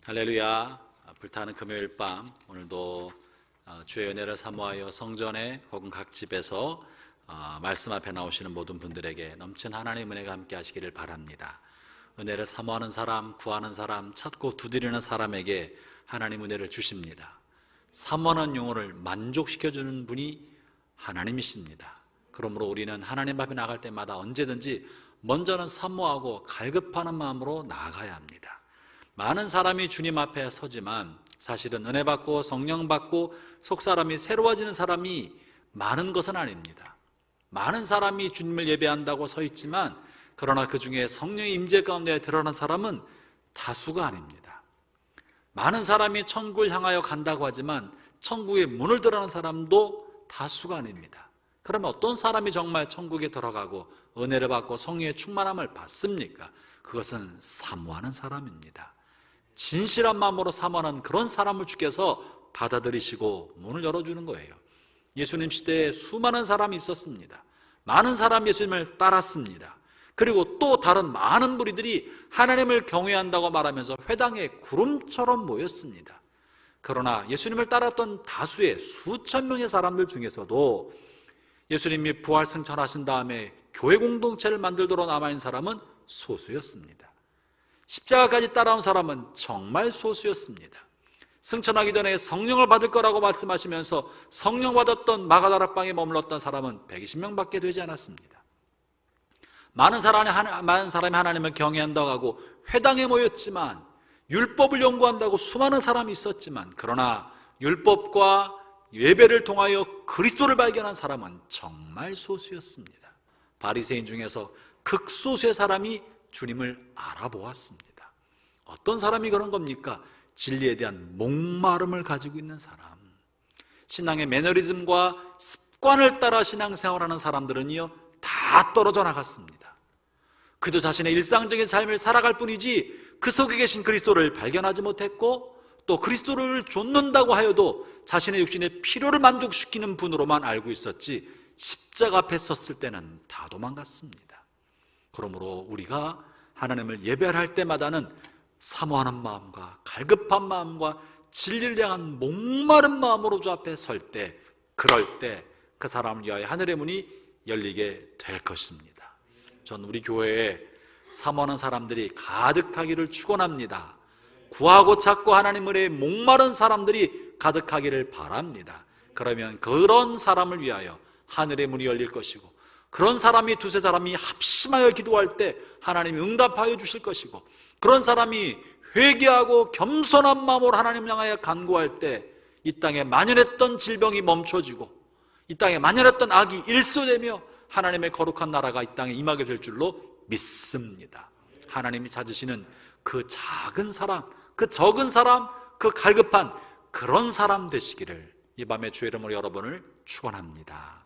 할렐루야. 불타는 금요일 밤, 오늘도 주의 은혜를 사모하여 성전에 혹은 각 집에서 말씀 앞에 나오시는 모든 분들에게 넘친 하나님 은혜가 함께 하시기를 바랍니다. 은혜를 사모하는 사람, 구하는 사람, 찾고 두드리는 사람에게 하나님 은혜를 주십니다. 사모하는 영혼을 만족시켜주는 분이 하나님이십니다. 그러므로 우리는 하나님 앞에 나갈 때마다 언제든지 먼저는 사모하고 갈급하는 마음으로 나아가야 합니다. 많은 사람이 주님 앞에 서지만 사실은 은혜 받고 성령 받고 속사람이 새로워지는 사람이 많은 것은 아닙니다. 많은 사람이 주님을 예배한다고 서 있지만 그러나 그 중에 성령의 임재 가운데 드러난 사람은 다수가 아닙니다. 많은 사람이 천국을 향하여 간다고 하지만 천국의 문을 드러난 사람도 다수가 아닙니다. 그러면 어떤 사람이 정말 천국에 들어가고 은혜를 받고 성령의 충만함을 받습니까? 그것은 사모하는 사람입니다. 진실한 마음으로 사모하는 그런 사람을 주께서 받아들이시고 문을 열어주는 거예요. 예수님 시대에 수많은 사람이 있었습니다. 많은 사람이 예수님을 따랐습니다. 그리고 또 다른 많은 무리들이 하나님을 경외한다고 말하면서 회당에 구름처럼 모였습니다. 그러나 예수님을 따랐던 다수의 수천 명의 사람들 중에서도 예수님이 부활 승천하신 다음에 교회 공동체를 만들도록 남아있는 사람은 소수였습니다. 십자가까지 따라온 사람은 정말 소수였습니다. 승천하기 전에 성령을 받을 거라고 말씀하시면서 성령 받았던 마가다락방에 머물렀던 사람은 120명밖에 되지 않았습니다. 많은 사람이 하나님을 경외한다고 하고 회당에 모였지만 율법을 연구한다고 수많은 사람이 있었지만 그러나 율법과 예배를 통하여 그리스도를 발견한 사람은 정말 소수였습니다. 바리새인 중에서 극소수의 사람이 주님을 알아보았습니다. 어떤 사람이 그런 겁니까? 진리에 대한 목마름을 가지고 있는 사람, 신앙의 매너리즘과 습관을 따라 신앙생활하는 사람들은요 다 떨어져 나갔습니다. 그저 자신의 일상적인 삶을 살아갈 뿐이지 그 속에 계신 그리스도를 발견하지 못했고 또 그리스도를 좇는다고 하여도 자신의 육신의 필요를 만족시키는 분으로만 알고 있었지 십자가 앞에 섰을 때는 다 도망갔습니다. 그러므로 우리가 하나님을 예배할 때마다는 사모하는 마음과 갈급한 마음과 진리를 향한 목마른 마음으로 주 앞에 설 때, 그럴 때 그 사람을 위하여 하늘의 문이 열리게 될 것입니다. 전 우리 교회에 사모하는 사람들이 가득하기를 축원합니다. 구하고 찾고 하나님을 위해 목마른 사람들이 가득하기를 바랍니다. 그러면 그런 사람을 위하여 하늘의 문이 열릴 것이고 그런 사람이 두세 사람이 합심하여 기도할 때 하나님이 응답하여 주실 것이고 그런 사람이 회개하고 겸손한 마음으로 하나님을 향하여 간구할 때 이 땅에 만연했던 질병이 멈춰지고 이 땅에 만연했던 악이 일소되며 하나님의 거룩한 나라가 이 땅에 임하게 될 줄로 믿습니다. 하나님이 찾으시는 그 작은 사람, 그 적은 사람, 그 갈급한 그런 사람 되시기를 이 밤에 주의 이름으로 여러분을 축원합니다.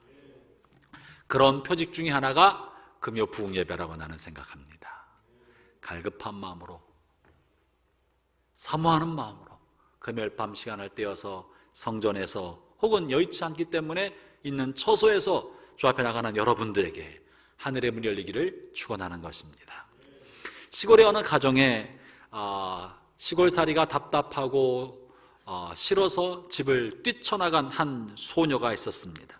그런 표직 중에 하나가 금요 부흥 예배라고 나는 생각합니다. 갈급한 마음으로, 사모하는 마음으로 금요일 밤 시간을 떼어서 성전에서 혹은 여의치 않기 때문에 있는 처소에서 주 앞에 나가는 여러분들에게 하늘의 문이 열리기를 축원하는 것입니다. 시골의 어느 가정에 시골살이가 답답하고 싫어서 집을 뛰쳐나간 한 소녀가 있었습니다.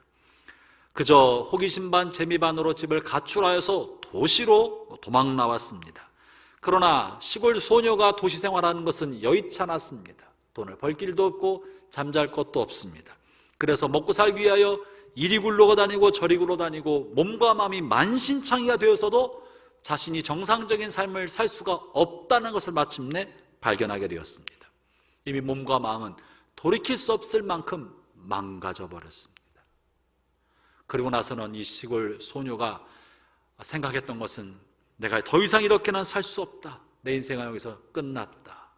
그저 호기심 반 재미 반으로 집을 가출하여서 도시로 도망 나왔습니다. 그러나 시골 소녀가 도시 생활하는 것은 여의치 않았습니다. 돈을 벌 길도 없고 잠잘 곳도 없습니다. 그래서 먹고 살기 위하여 이리 굴러 다니고 저리 굴러 다니고 몸과 마음이 만신창이가 되어서도 자신이 정상적인 삶을 살 수가 없다는 것을 마침내 발견하게 되었습니다. 이미 몸과 마음은 돌이킬 수 없을 만큼 망가져 버렸습니다. 그리고 나서는 이 시골 소녀가 생각했던 것은 내가 더 이상 이렇게는 살 수 없다. 내 인생은 여기서 끝났다.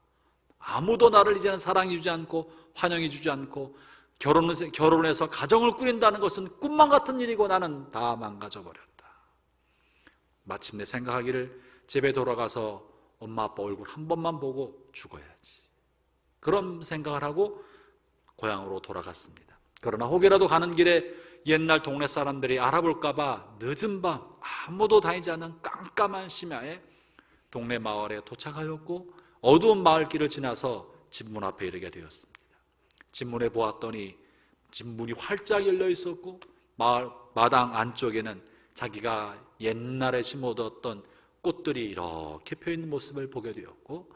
아무도 나를 이제는 사랑해 주지 않고 환영해 주지 않고 결혼해서 가정을 꾸린다는 것은 꿈만 같은 일이고 나는 다 망가져 버렸다. 마침내 생각하기를 집에 돌아가서 엄마 아빠 얼굴 한 번만 보고 죽어야지. 그런 생각을 하고 고향으로 돌아갔습니다. 그러나 혹여라도 가는 길에 옛날 동네 사람들이 알아볼까 봐 늦은 밤 아무도 다니지 않는 깜깜한 심야에 동네 마을에 도착하였고 어두운 마을길을 지나서 집 문 앞에 이르게 되었습니다. 집 문에 보았더니 집 문이 활짝 열려 있었고 마당 안쪽에는 자기가 옛날에 심어두었던 꽃들이 이렇게 펴 있는 모습을 보게 되었고,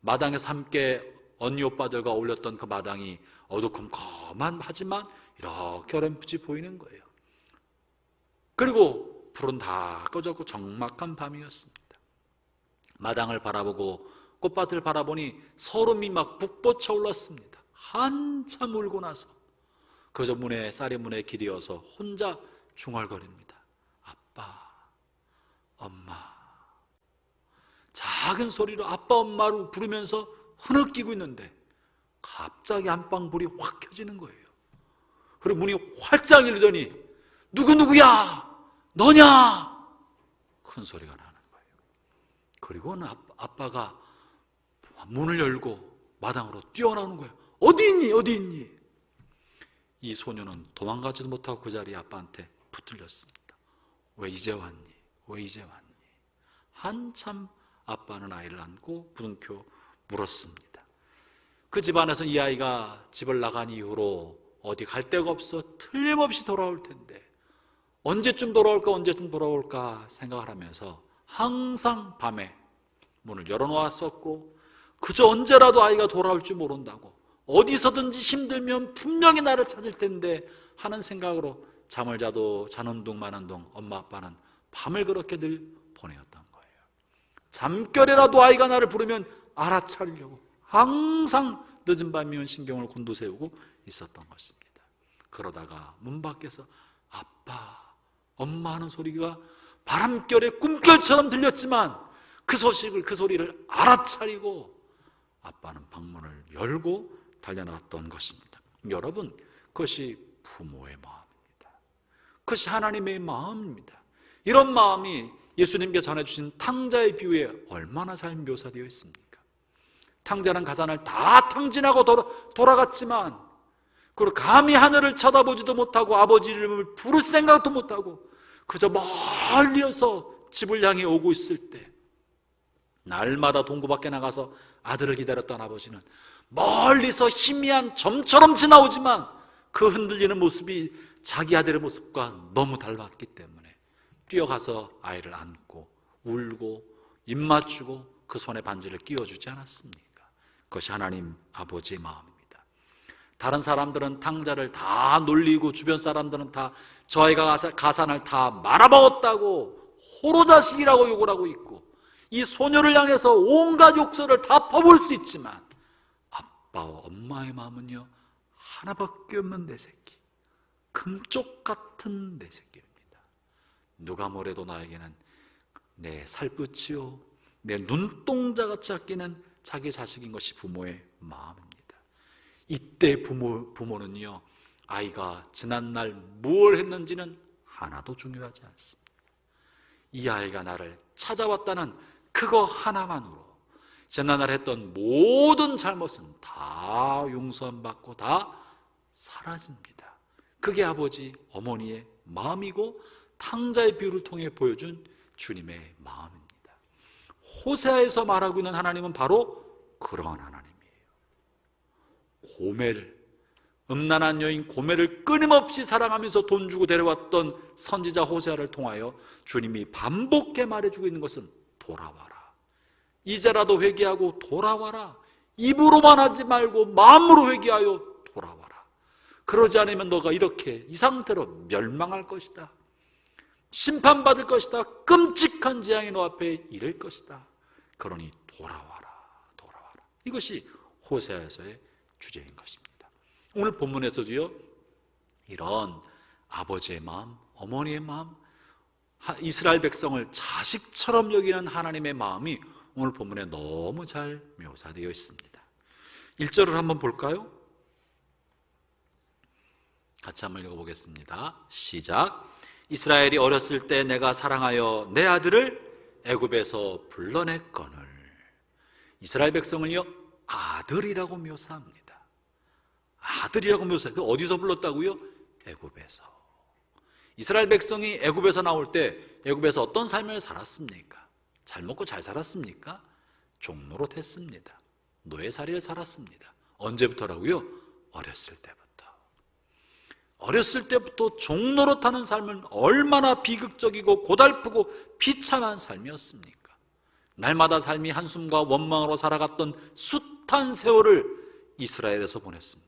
마당에서 함께 언니 오빠들과 어울렸던 그 마당이 어두컴컴한 하지만 이렇게 어렴풋이 보이는 거예요. 그리고 불은 다 꺼졌고 적막한 밤이었습니다. 마당을 바라보고 꽃밭을 바라보니 서름이 막 북돋쳐 올랐습니다. 한참 울고 나서 그저 쌀의 문에 기대어서 혼자 중얼거립니다. 아빠, 엄마. 작은 소리로 아빠, 엄마를 부르면서 흐느끼고 있는데 갑자기 안방불이 확 켜지는 거예요. 그리고 문이 활짝 열리더니 누구야? 너냐? 큰 소리가 나는 거예요. 그리고는 아빠가 문을 열고 마당으로 뛰어나오는 거예요. 어디 있니? 이 소녀는 도망가지도 못하고 그 자리에 아빠한테 붙들렸습니다. 왜 이제 왔니? 한참 아빠는 아이를 안고 부둥켜 물었습니다. 그 집안에서 이 아이가 집을 나간 이후로 어디 갈 데가 없어 틀림없이 돌아올 텐데 언제쯤 돌아올까 생각을 하면서 항상 밤에 문을 열어놓았었고, 그저 언제라도 아이가 돌아올 줄 모른다고, 어디서든지 힘들면 분명히 나를 찾을 텐데 하는 생각으로 잠을 자도 자는 둥 마는 둥 엄마 아빠는 밤을 그렇게 늘 보내었던 거예요. 잠결에라도 아이가 나를 부르면 알아차리려고 항상 늦은 밤이면 신경을 곤두세우고 있었던 것입니다. 그러다가 문 밖에서 아빠, 엄마 하는 소리가 바람결에 꿈결처럼 들렸지만 그 소리를 알아차리고 아빠는 방문을 열고 달려나갔던 것입니다. 여러분, 그것이 부모의 마음입니다. 그것이 하나님의 마음입니다. 이런 마음이 예수님께 전해주신 탕자의 비유에 얼마나 잘 묘사되어 있습니까? 탕자는 가산을 다 탕진하고 돌아갔지만, 그리고 감히 하늘을 쳐다보지도 못하고 아버지 이름을 부를 생각도 못하고 그저 멀리서 집을 향해 오고 있을 때, 날마다 동구 밖에 나가서 아들을 기다렸던 아버지는 멀리서 희미한 점처럼 지나오지만 그 흔들리는 모습이 자기 아들의 모습과 너무 닮았기 때문에 뛰어가서 아이를 안고 울고 입 맞추고 그 손에 반지를 끼워주지 않았습니까? 그것이 하나님 아버지의 마음입니다. 다른 사람들은 탕자를 다 놀리고 주변 사람들은 다 저 아이가 가산을 다 말아먹었다고 호로자식이라고 욕을 하고 있고, 이 소녀를 향해서 온갖 욕설을 다 퍼부을 수 있지만 아빠와 엄마의 마음은요, 하나밖에 없는 내 새끼, 금쪽 같은 내 새끼입니다. 누가 뭐래도 나에게는 내 살끝이요, 내 눈동자같이 아끼는 자기 자식인 것이 부모의 마음입니다. 이때 부모는요, 아이가 지난날 무엇을 했는지는 하나도 중요하지 않습니다. 이 아이가 나를 찾아왔다는 그거 하나만으로 지난날 했던 모든 잘못은 다 용서받고 다 사라집니다. 그게 아버지, 어머니의 마음이고 탕자의 비유를 통해 보여준 주님의 마음입니다. 호세아에서 말하고 있는 하나님은 바로 그러한 하나님이에요. 음란한 여인 고멜을 끊임없이 사랑하면서 돈 주고 데려왔던 선지자 호세아를 통하여 주님이 반복해 말해주고 있는 것은 돌아와라, 이제라도 회개하고 돌아와라, 입으로만 하지 말고 마음으로 회개하여 돌아와라. 그러지 않으면 너가 이렇게 이 상태로 멸망할 것이다, 심판받을 것이다, 끔찍한 재앙이 너 앞에 이를 것이다. 그러니 돌아와라. 이것이 호세아에서의 주제인 것입니다. 오늘 본문에서도요, 이런 아버지의 마음, 어머니의 마음, 이스라엘 백성을 자식처럼 여기는 하나님의 마음이 오늘 본문에 너무 잘 묘사되어 있습니다. 1절을 한번 볼까요? 같이 한번 읽어보겠습니다. 시작. 이스라엘이 어렸을 때 내가 사랑하여 내 아들을 애굽에서 불러냈거늘. 이스라엘 백성을요, 아들이라고 묘사합니다. 아들이라고 묘사해요. 어디서 불렀다고요? 애굽에서. 이스라엘 백성이 애굽에서 나올 때 애굽에서 어떤 삶을 살았습니까? 잘 먹고 잘 살았습니까? 종노릇했습니다. 노예살이를 살았습니다. 언제부터라고요? 어렸을 때부터. 어렸을 때부터 종노릇하는 삶은 얼마나 비극적이고 고달프고 비참한 삶이었습니까? 날마다 삶이 한숨과 원망으로 살아갔던 숱한 세월을 이스라엘에서 보냈습니다.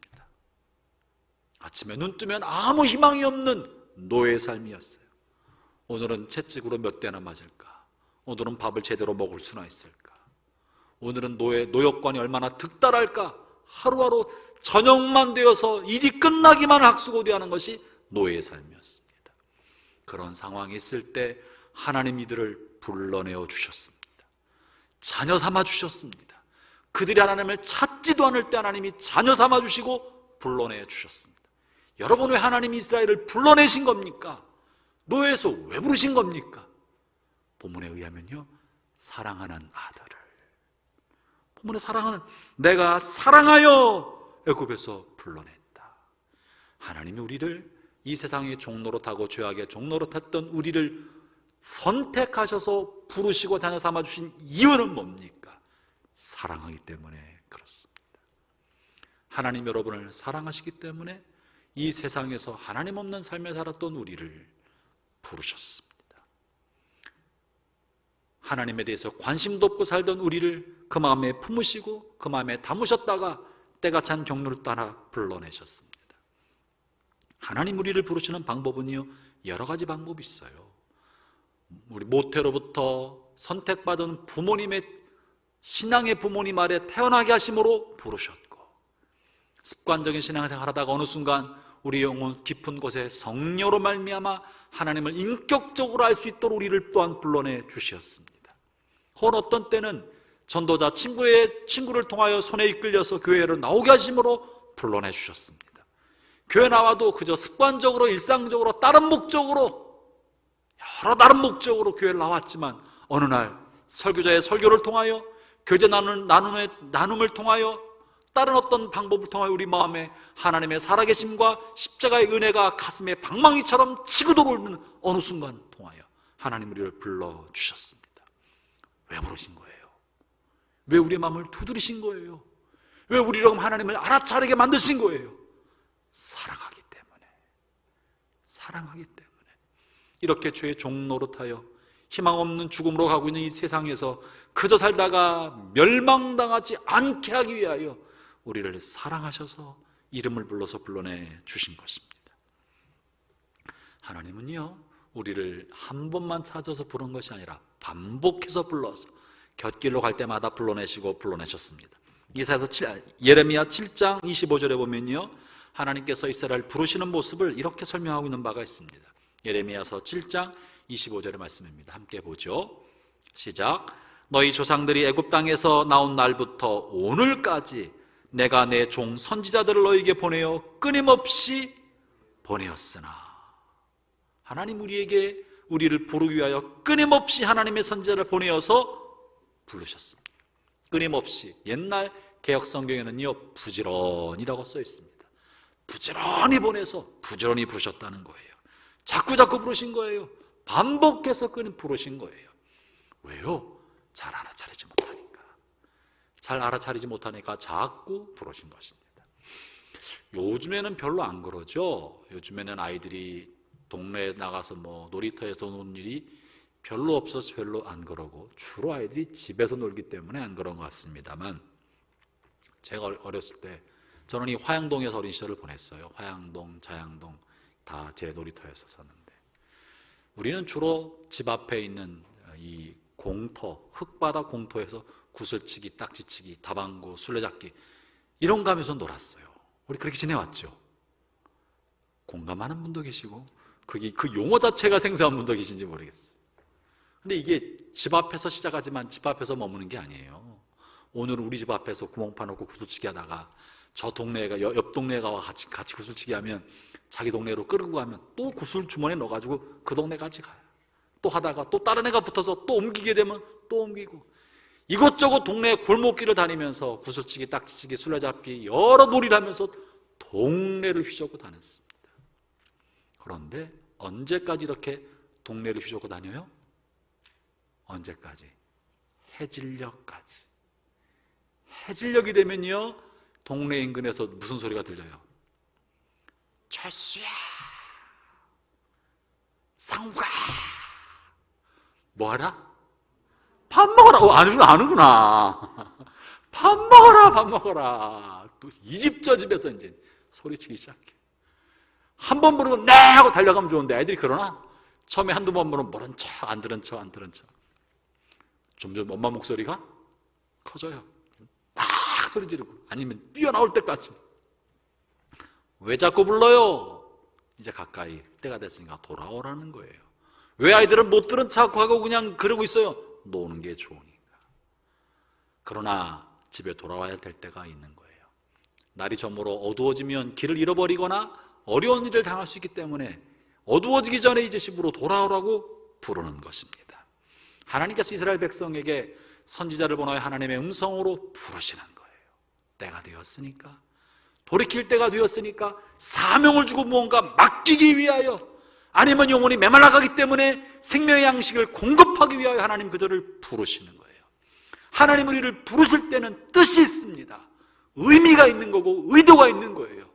아침에 눈 뜨면 아무 희망이 없는 노예 삶이었어요. 오늘은 채찍으로 몇 대나 맞을까? 오늘은 밥을 제대로 먹을 수나 있을까? 오늘은 노역관이 얼마나 득달할까? 하루하루 저녁만 되어서 일이 끝나기만 학수고대하는 것이 노예의 삶이었습니다. 그런 상황이 있을 때 하나님 이들을 불러내어 주셨습니다. 자녀 삼아 주셨습니다. 그들이 하나님을 찾지도 않을 때 하나님이 자녀 삼아 주시고 불러내 주셨습니다. 여러분, 왜 하나님이 이스라엘을 불러내신 겁니까? 노예에서 왜 부르신 겁니까? 본문에 의하면요, 사랑하는 아들을, 본문에 사랑하는, 내가 사랑하여 애굽에서 불러냈다. 하나님이 우리를 이 세상의 종노릇하고 죄악의 종노릇했던 우리를 선택하셔서 부르시고 자녀 삼아 주신 이유는 뭡니까? 사랑하기 때문에 그렇습니다. 하나님 여러분을 사랑하시기 때문에 이 세상에서 하나님 없는 삶을 살았던 우리를 부르셨습니다. 하나님에 대해서 관심도 없고 살던 우리를 그 마음에 품으시고 그 마음에 담으셨다가 때가 찬 경로를 따라 불러내셨습니다. 하나님 우리를 부르시는 방법은요, 여러 가지 방법이 있어요. 우리 모태로부터 선택받은 부모님의, 신앙의 부모님 아래 태어나게 하심으로 부르셨고, 습관적인 신앙생활 하다가 어느 순간 우리 영혼 깊은 곳에 성령으로 말미암아 하나님을 인격적으로 알 수 있도록 우리를 또한 불러내 주셨습니다. 혹은 어떤 때는 전도자 친구를 통하여 손에 이끌려서 교회로 나오게 하심으로 불러내 주셨습니다. 교회 나와도 그저 습관적으로 일상적으로 여러 다른 목적으로 교회를 나왔지만 어느 날 설교자의 설교를 통하여, 교제 나눔을 통하여, 다른 어떤 방법을 통하여 우리 마음에 하나님의 살아계심과 십자가의 은혜가 가슴에 방망이처럼 치고 들어오는 어느 순간 통하여 하나님 우리를 불러주셨습니다. 왜 부르신 거예요? 왜 우리의 마음을 두드리신 거예요? 왜 우리로 하나님을 알아차리게 만드신 거예요? 사랑하기 때문에. 이렇게 죄의 종노릇하여 희망 없는 죽음으로 가고 있는 이 세상에서 그저 살다가 멸망당하지 않게 하기 위하여 우리를 사랑하셔서 이름을 불러서 불러내 주신 것입니다. 하나님은요, 우리를 한 번만 찾아서 부른 것이 아니라 반복해서 불러서 곁길로 갈 때마다 불러내시고 불러내셨습니다. 예레미야 7장 25절에 보면요, 하나님께서 이스라엘을 부르시는 모습을 이렇게 설명하고 있는 바가 있습니다. 예레미야서 7장 25절의 말씀입니다. 함께 보죠. 시작. 너희 조상들이 애굽 땅에서 나온 날부터 오늘까지 내가 내 종 선지자들을 너희에게 보내어 끊임없이 보내었으나, 하나님 우리를 부르기 위하여 끊임없이 하나님의 선지자를 보내어서 부르셨습니다. 끊임없이. 옛날 개역 성경에는요, 부지런히라고 써 있습니다. 부지런히 보내서 부지런히 부르셨다는 거예요. 자꾸 부르신 거예요. 반복해서 부르신 거예요. 왜요? 잘 알아차리지 못하니까 자꾸 부르신 것입니다. 요즘에는 별로 안 그러죠. 요즘에는 아이들이 동네에 나가서 놀이터에서 노는 일이 별로 없어서 별로 안 그러고, 주로 아이들이 집에서 놀기 때문에 안 그런 것 같습니다만, 제가 어렸을 때 저는 이 화양동에서 어린 시절을 보냈어요. 화양동, 자양동 다 제 놀이터에서 썼는데, 우리는 주로 집 앞에 있는 이 공터, 흙바닥 공터에서 구슬치기, 딱지치기, 다방구, 술래잡기 이런 거 하면서 놀았어요. 우리 그렇게 지내왔죠. 공감하는 분도 계시고 그 용어 자체가 생소한 분도 계신지 모르겠어요. 근데 이게 집 앞에서 시작하지만 집 앞에서 머무는 게 아니에요. 오늘은 우리 집 앞에서 구멍 파놓고 구슬치기 하다가 저 동네가 옆 동네에 가와 같이 구슬치기 하면 자기 동네로 끌고 가면 또 구슬 주머니에 넣어가지고 그 동네까지 가요. 또 하다가 또 다른 애가 붙어서 또 옮기게 되면 또 옮기고, 이것저것 동네 골목길을 다니면서 구슬치기, 딱지치기, 술래잡기 여러 놀이를 하면서 동네를 휘젓고 다녔습니다. 그런데 언제까지 이렇게 동네를 휘젓고 다녀요? 언제까지? 해질녘까지. 해질녘이 되면요, 동네 인근에서 무슨 소리가 들려요? 철수야, 상우가 뭐하라? 밥 먹어라. 아는구나. 밥 먹어라, 밥 먹어라. 또 이 집 저 집에서 이제 소리치기 시작해. 한 번 부르고 네 하고 달려가면 좋은데 애들이 그러나? 처음에 한두 번 부르면 모른 척, 안 들은 척. 점점 엄마 목소리가 커져요. 막 소리 지르고, 아니면 뛰어나올 때까지. 왜 자꾸 불러요? 이제 가까이 때가 됐으니까 돌아오라는 거예요. 왜 아이들은 못 들은 척 하고 그냥 그러고 있어요? 노는 게 좋으니까. 그러나 집에 돌아와야 될 때가 있는 거예요. 날이 저물어 어두워지면 길을 잃어버리거나 어려운 일을 당할 수 있기 때문에 어두워지기 전에 이제 집으로 돌아오라고 부르는 것입니다. 하나님께서 이스라엘 백성에게 선지자를 보내어 하나님의 음성으로 부르시는 거예요. 때가 되었으니까, 돌이킬 때가 되었으니까, 사명을 주고 무언가 맡기기 위하여, 아니면 영혼이 메말라가기 때문에 생명의 양식을 공급하기 위하여 하나님 그들을 부르시는 거예요. 하나님 우리를 부르실 때는 뜻이 있습니다. 의미가 있는 거고 의도가 있는 거예요.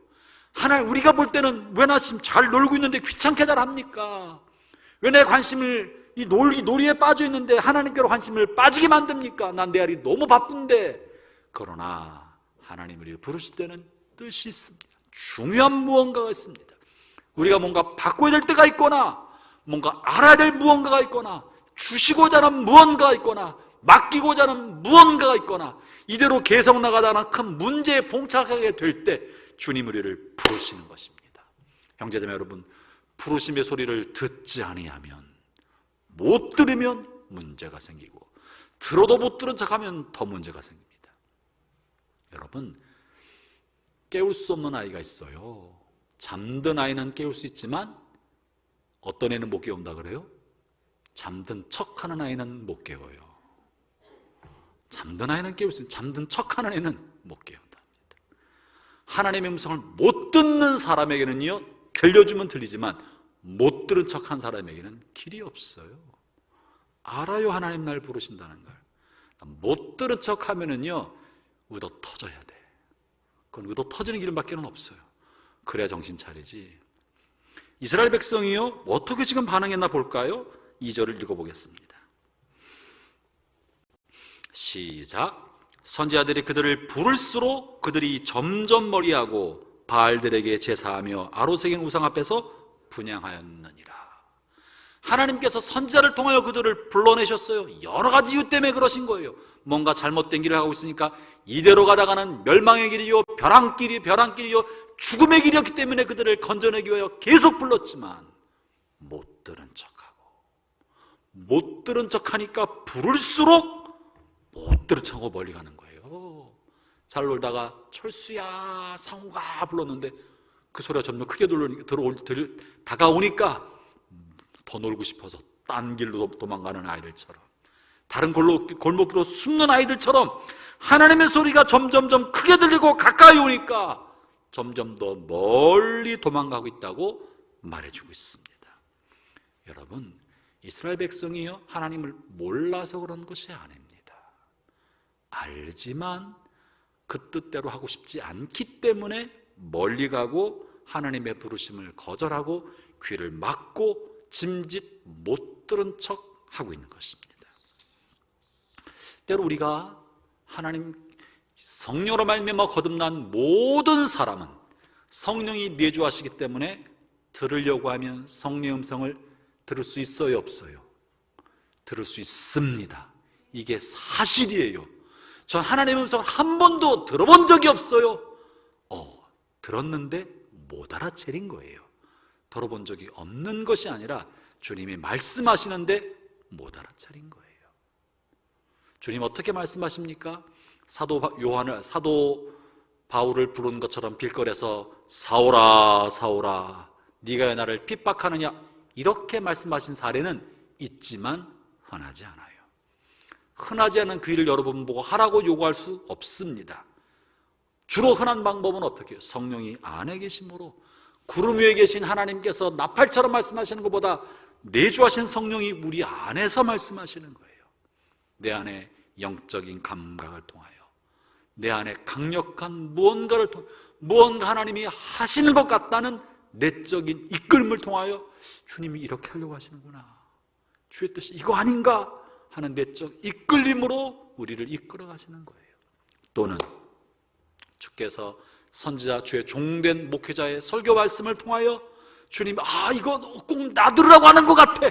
하나님, 우리가 볼 때는 왜 나 지금 잘 놀고 있는데 귀찮게 잘 합니까? 왜 내 관심을 이 놀이에 빠져 있는데 하나님께로 관심을 빠지게 만듭니까? 난 내 알이 너무 바쁜데. 그러나 하나님 우리를 부르실 때는 뜻이 있습니다. 중요한 무언가가 있습니다. 우리가 뭔가 바꿔야 될 때가 있거나, 뭔가 알아야 될 무언가가 있거나, 주시고자 하는 무언가가 있거나, 맡기고자 하는 무언가가 있거나, 이대로 계속 나가다가 큰 문제에 봉착하게 될 때 주님 우리를 부르시는 것입니다. 형제자매 여러분, 부르심의 소리를 듣지 아니하면, 못 들으면 문제가 생기고, 들어도 못 들은 척하면 더 문제가 생깁니다. 여러분, 깨울 수 없는 아이가 있어요. 잠든 아이는 깨울 수 있지만 어떤 애는 못 깨운다 그래요? 잠든 척하는 아이는 못 깨워요. 잠든 아이는 깨울 수 있는데 잠든 척하는 애는 못 깨운다. 하나님의 음성을 못 듣는 사람에게는요, 들려주면 들리지만 못 들은 척한 사람에게는 길이 없어요. 알아요, 하나님 날 부르신다는 걸. 못 들은 척하면은요, 의도 터져야 돼. 그건 의도 터지는 길밖에 없어요. 그래야 정신 차리지. 이스라엘 백성이요, 어떻게 지금 반응했나 볼까요? 2절을 읽어보겠습니다. 시작. 선지자들이 그들을 부를수록 그들이 점점 멀리하고 바알들에게 제사하며 아로새긴 우상 앞에서 분향하였느니라. 하나님께서 선지자를 통하여 그들을 불러내셨어요. 여러 가지 이유 때문에 그러신 거예요. 뭔가 잘못된 길을 하고 있으니까 이대로 가다가는 멸망의 길이요, 벼랑길이요, 죽음의 길이었기 때문에 그들을 건져내기 위하여 계속 불렀지만 못 들은 척하고, 못 들은 척하니까 부를수록 못 들은 척하고 멀리 가는 거예요. 잘 놀다가 철수야, 상우가 불렀는데 그 소리가 점점 크게 다가오니까 더 놀고 싶어서 딴 길로 도망가는 아이들처럼, 다른 골목길로 숨는 아이들처럼 하나님의 소리가 점점점 크게 들리고 가까이 오니까 점점 더 멀리 도망가고 있다고 말해주고 있습니다. 여러분, 이스라엘 백성이요, 하나님을 몰라서 그런 것이 아닙니다. 알지만 그 뜻대로 하고 싶지 않기 때문에 멀리 가고 하나님의 부르심을 거절하고 귀를 막고 짐짓 못 들은 척 하고 있는 것입니다. 때로 우리가 하나님 성령으로 말미암아 거듭난 모든 사람은 성령이 내주하시기 때문에 들으려고 하면 성령의 음성을 들을 수 있어요, 없어요? 들을 수 있습니다. 이게 사실이에요. 전 하나님의 음성을 한 번도 들어본 적이 없어요. 들었는데 못 알아채린 거예요. 들어본 적이 없는 것이 아니라 주님이 말씀하시는데 못 알아차린 거예요. 주님 어떻게 말씀하십니까? 사도 바울을 부른 것처럼 길거리에서 사오라 사오라 네가 나를 핍박하느냐, 이렇게 말씀하신 사례는 있지만 흔하지 않아요. 흔하지 않은 그 일을 여러분 보고 하라고 요구할 수 없습니다. 주로 흔한 방법은 어떻게 해요? 성령이 안에 계심으로, 구름 위에 계신 하나님께서 나팔처럼 말씀하시는 것보다 내주하신 성령이 우리 안에서 말씀하시는 거예요. 내 안에 영적인 감각을 통하여 내 안에 강력한 무언가 하나님이 하시는 것 같다는 내적인 이끌림을 통하여 주님이 이렇게 하려고 하시는구나, 주의 뜻이 이거 아닌가 하는 내적 이끌림으로 우리를 이끌어 가시는 거예요. 또는 주께서 선지자, 주의 종된 목회자의 설교 말씀을 통하여 주님이 이거 꼭 놔두라고 하는 것 같아,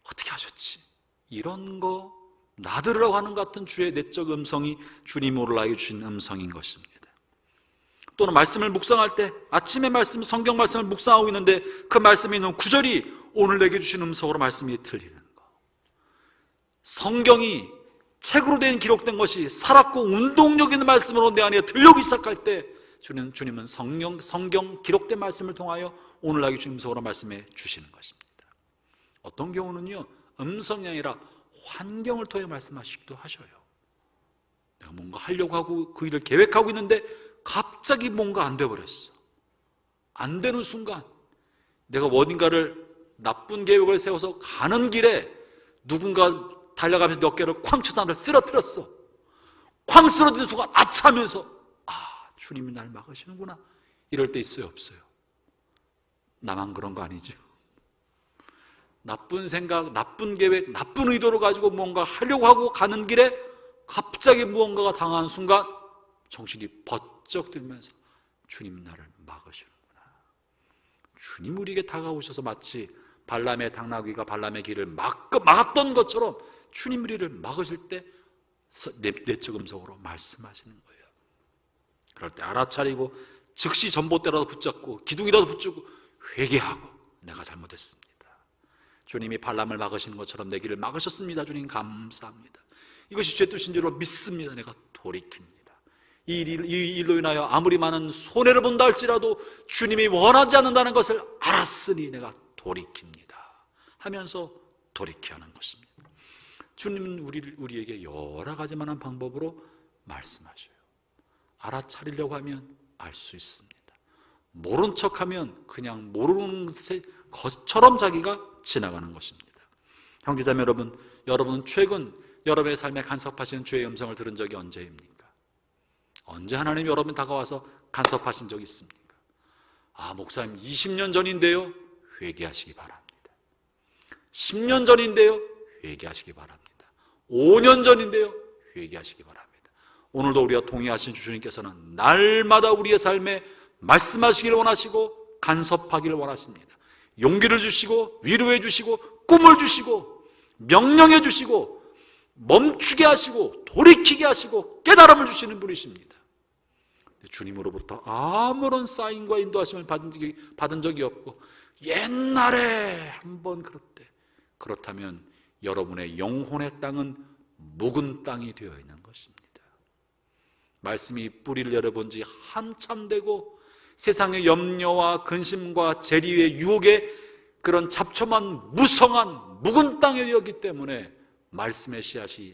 어떻게 하셨지? 이런 거 놔두라고 하는 것 같은 주의 내적 음성이 주님으로 나에게 주신 음성인 것입니다. 또는 말씀을 묵상할 때 아침에 성경 말씀을 묵상하고 있는데 그 말씀에 있는 구절이 오늘 내게 주신 음성으로 말씀이 들리는 거. 성경이 책으로 된 기록된 것이 살았고 운동력 있는 말씀으로 내 안에 들려오기 시작할 때 주님은 성경 기록된 말씀을 통하여 오늘 나에게 주신 음성으로 말씀해 주시는 것입니다. 어떤 경우는요, 음성이 아니라 환경을 통해 말씀하시기도 하셔요. 내가 뭔가 하려고 하고 그 일을 계획하고 있는데 갑자기 뭔가 안 돼버렸어. 안 되는 순간 내가 어딘가를 나쁜 계획을 세워서 가는 길에 누군가 달려가면서 몇 개를 쾅 쳐서 나를 쓰러뜨렸어. 쾅 쓰러지는 순간 아차하면서 주님이 날 막으시는구나, 이럴 때 있어요, 없어요? 나만 그런 거 아니죠? 나쁜 생각, 나쁜 계획, 나쁜 의도를 가지고 뭔가 하려고 하고 가는 길에 갑자기 무언가가 당하는 순간 정신이 번쩍 들면서 주님이 나를 막으시는구나. 주님 우리에게 다가오셔서 마치 발람의 당나귀가 발람의 길을 막았던 것처럼 주님 우리를 막으실 때 내적 음성으로 말씀하시는 거예요. 그럴 때 알아차리고 즉시 전봇대라도 붙잡고 기둥이라도 붙잡고 회개하고 내가 잘못했습니다, 주님이 발람을 막으시는 것처럼 내 길을 막으셨습니다, 주님 감사합니다, 이것이 주의 뜻인 줄 믿습니다, 내가 돌이킵니다. 이 일로 인하여 아무리 많은 손해를 본다 할지라도 주님이 원하지 않는다는 것을 알았으니 내가 돌이킵니다 하면서 돌이켜야 하는 것입니다. 주님은 우리에게 여러 가지 많은 방법으로 말씀하셔요. 알아차리려고 하면 알 수 있습니다. 모른 척하면 그냥 모르는 것처럼 자기가 지나가는 것입니다. 형제자매 여러분, 여러분은 최근 여러분의 삶에 간섭하시는 주의 음성을 들은 적이 언제입니까? 언제 하나님이 여러분 다가와서 간섭하신 적이 있습니까? 목사님 20년 전인데요, 회개하시기 바랍니다. 10년 전인데요, 회개하시기 바랍니다. 5년 전인데요, 회개하시기 바랍니다. 오늘도 우리와 동의하신 주님께서는 날마다 우리의 삶에 말씀하시기를 원하시고 간섭하기를 원하십니다. 용기를 주시고 위로해 주시고 꿈을 주시고 명령해 주시고 멈추게 하시고 돌이키게 하시고 깨달음을 주시는 분이십니다. 주님으로부터 아무런 사인과 인도하심을 받은 적이 없고 옛날에 한번 그렇대. 그렇다면 여러분의 영혼의 땅은 묵은 땅이 되어 있는 것입니다. 말씀이 뿌리를 열어본 지 한참 되고 세상의 염려와 근심과 재리의 유혹에 그런 잡초만 무성한 묵은 땅이 되었기 때문에 말씀의 씨앗이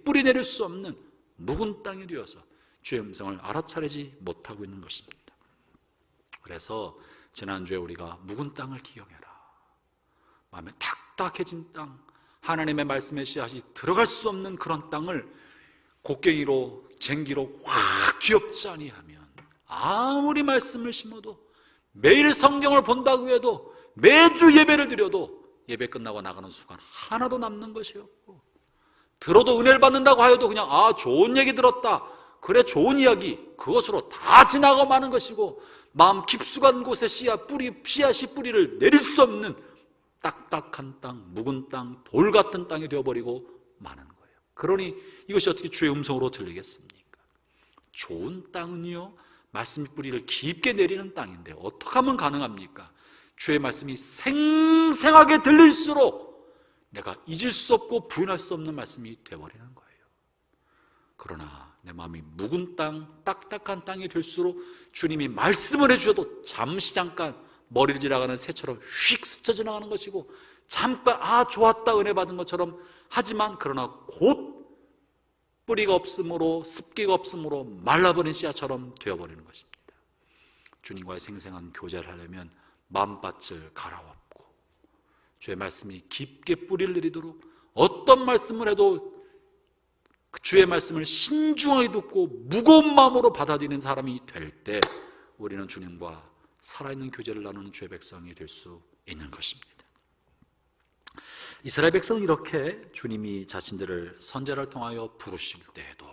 뿌리 내릴 수 없는 묵은 땅이 되어서 주의 음성을 알아차리지 못하고 있는 것입니다. 그래서 지난주에 우리가 묵은 땅을 기억해라, 마음에 딱딱해진 땅, 하나님의 말씀의 씨앗이 들어갈 수 없는 그런 땅을 곡괭이로 쟁기로 확 뒤엎지 아니하면 아무리 말씀을 심어도 매일 성경을 본다고 해도 매주 예배를 드려도 예배 끝나고 나가는 순간 하나도 남는 것이 없고, 들어도 은혜를 받는다고 하여도 그냥 좋은 얘기 들었다, 그래 좋은 이야기, 그것으로 다 지나가 마는 것이고, 마음 깊숙한 곳에 씨앗이 뿌리를 내릴 수 없는 딱딱한 땅, 묵은 땅, 돌 같은 땅이 되어버리고 마는 거예요. 그러니 이것이 어떻게 주의 음성으로 들리겠습니까? 좋은 땅은요, 말씀의 뿌리를 깊게 내리는 땅인데 어떻게 하면 가능합니까? 주의 말씀이 생생하게 들릴수록 내가 잊을 수 없고 부인할 수 없는 말씀이 되어버리는 거예요. 그러나 내 마음이 묵은 땅, 딱딱한 땅이 될수록 주님이 말씀을 해주셔도 잠시 잠깐 머리를 지나가는 새처럼 휙 스쳐 지나가는 것이고, 잠깐 좋았다 은혜 받은 것처럼 하지만 그러나 곧 뿌리가 없으므로 습기가 없으므로 말라버린 씨앗처럼 되어버리는 것입니다. 주님과의 생생한 교제를 하려면 마음밭을 갈아엎고 주의 말씀이 깊게 뿌리를 내리도록 어떤 말씀을 해도 주의 말씀을 신중하게 듣고 무거운 마음으로 받아들이는 사람이 될 때 우리는 주님과 살아있는 교제를 나누는 주의 백성이 될 수 있는 것입니다. 이스라엘 백성은 이렇게 주님이 자신들을 선지자를 통하여 부르실 때에도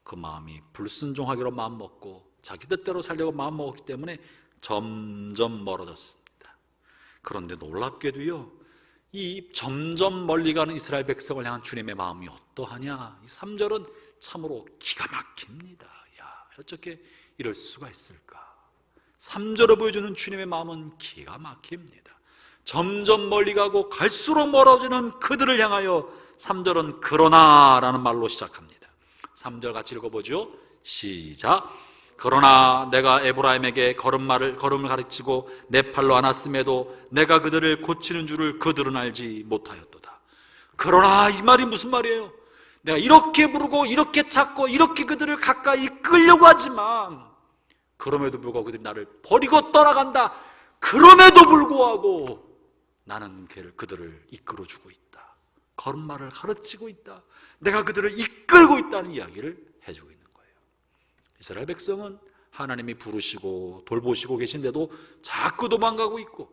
그 마음이 불순종하기로 마음먹고 자기 뜻대로 살려고 마음먹었기 때문에 점점 멀어졌습니다. 그런데 놀랍게도요, 이 점점 멀리 가는 이스라엘 백성을 향한 주님의 마음이 어떠하냐? 이 3절은 참으로 기가 막힙니다. 야, 어떻게 이럴 수가 있을까? 3절을 보여주는 주님의 마음은 기가 막힙니다. 점점 멀리 가고 갈수록 멀어지는 그들을 향하여 3절은 그러나라는 말로 시작합니다. 3절 같이 읽어보죠. 시작. 그러나 내가 에브라임에게 걸음을 가르치고 내 팔로 안았음에도 내가 그들을 고치는 줄을 그들은 알지 못하였도다. 그러나 이 말이 무슨 말이에요? 내가 이렇게 부르고 이렇게 찾고 이렇게 그들을 가까이 끌려고 하지만 그럼에도 불구하고 그들이 나를 버리고 떠나간다. 그럼에도 불구하고 나는 그들을 이끌어주고 있다. 걸음마를 가르치고 있다. 내가 그들을 이끌고 있다는 이야기를 해주고 있는 거예요. 이스라엘 백성은 하나님이 부르시고 돌보시고 계신데도 자꾸 도망가고 있고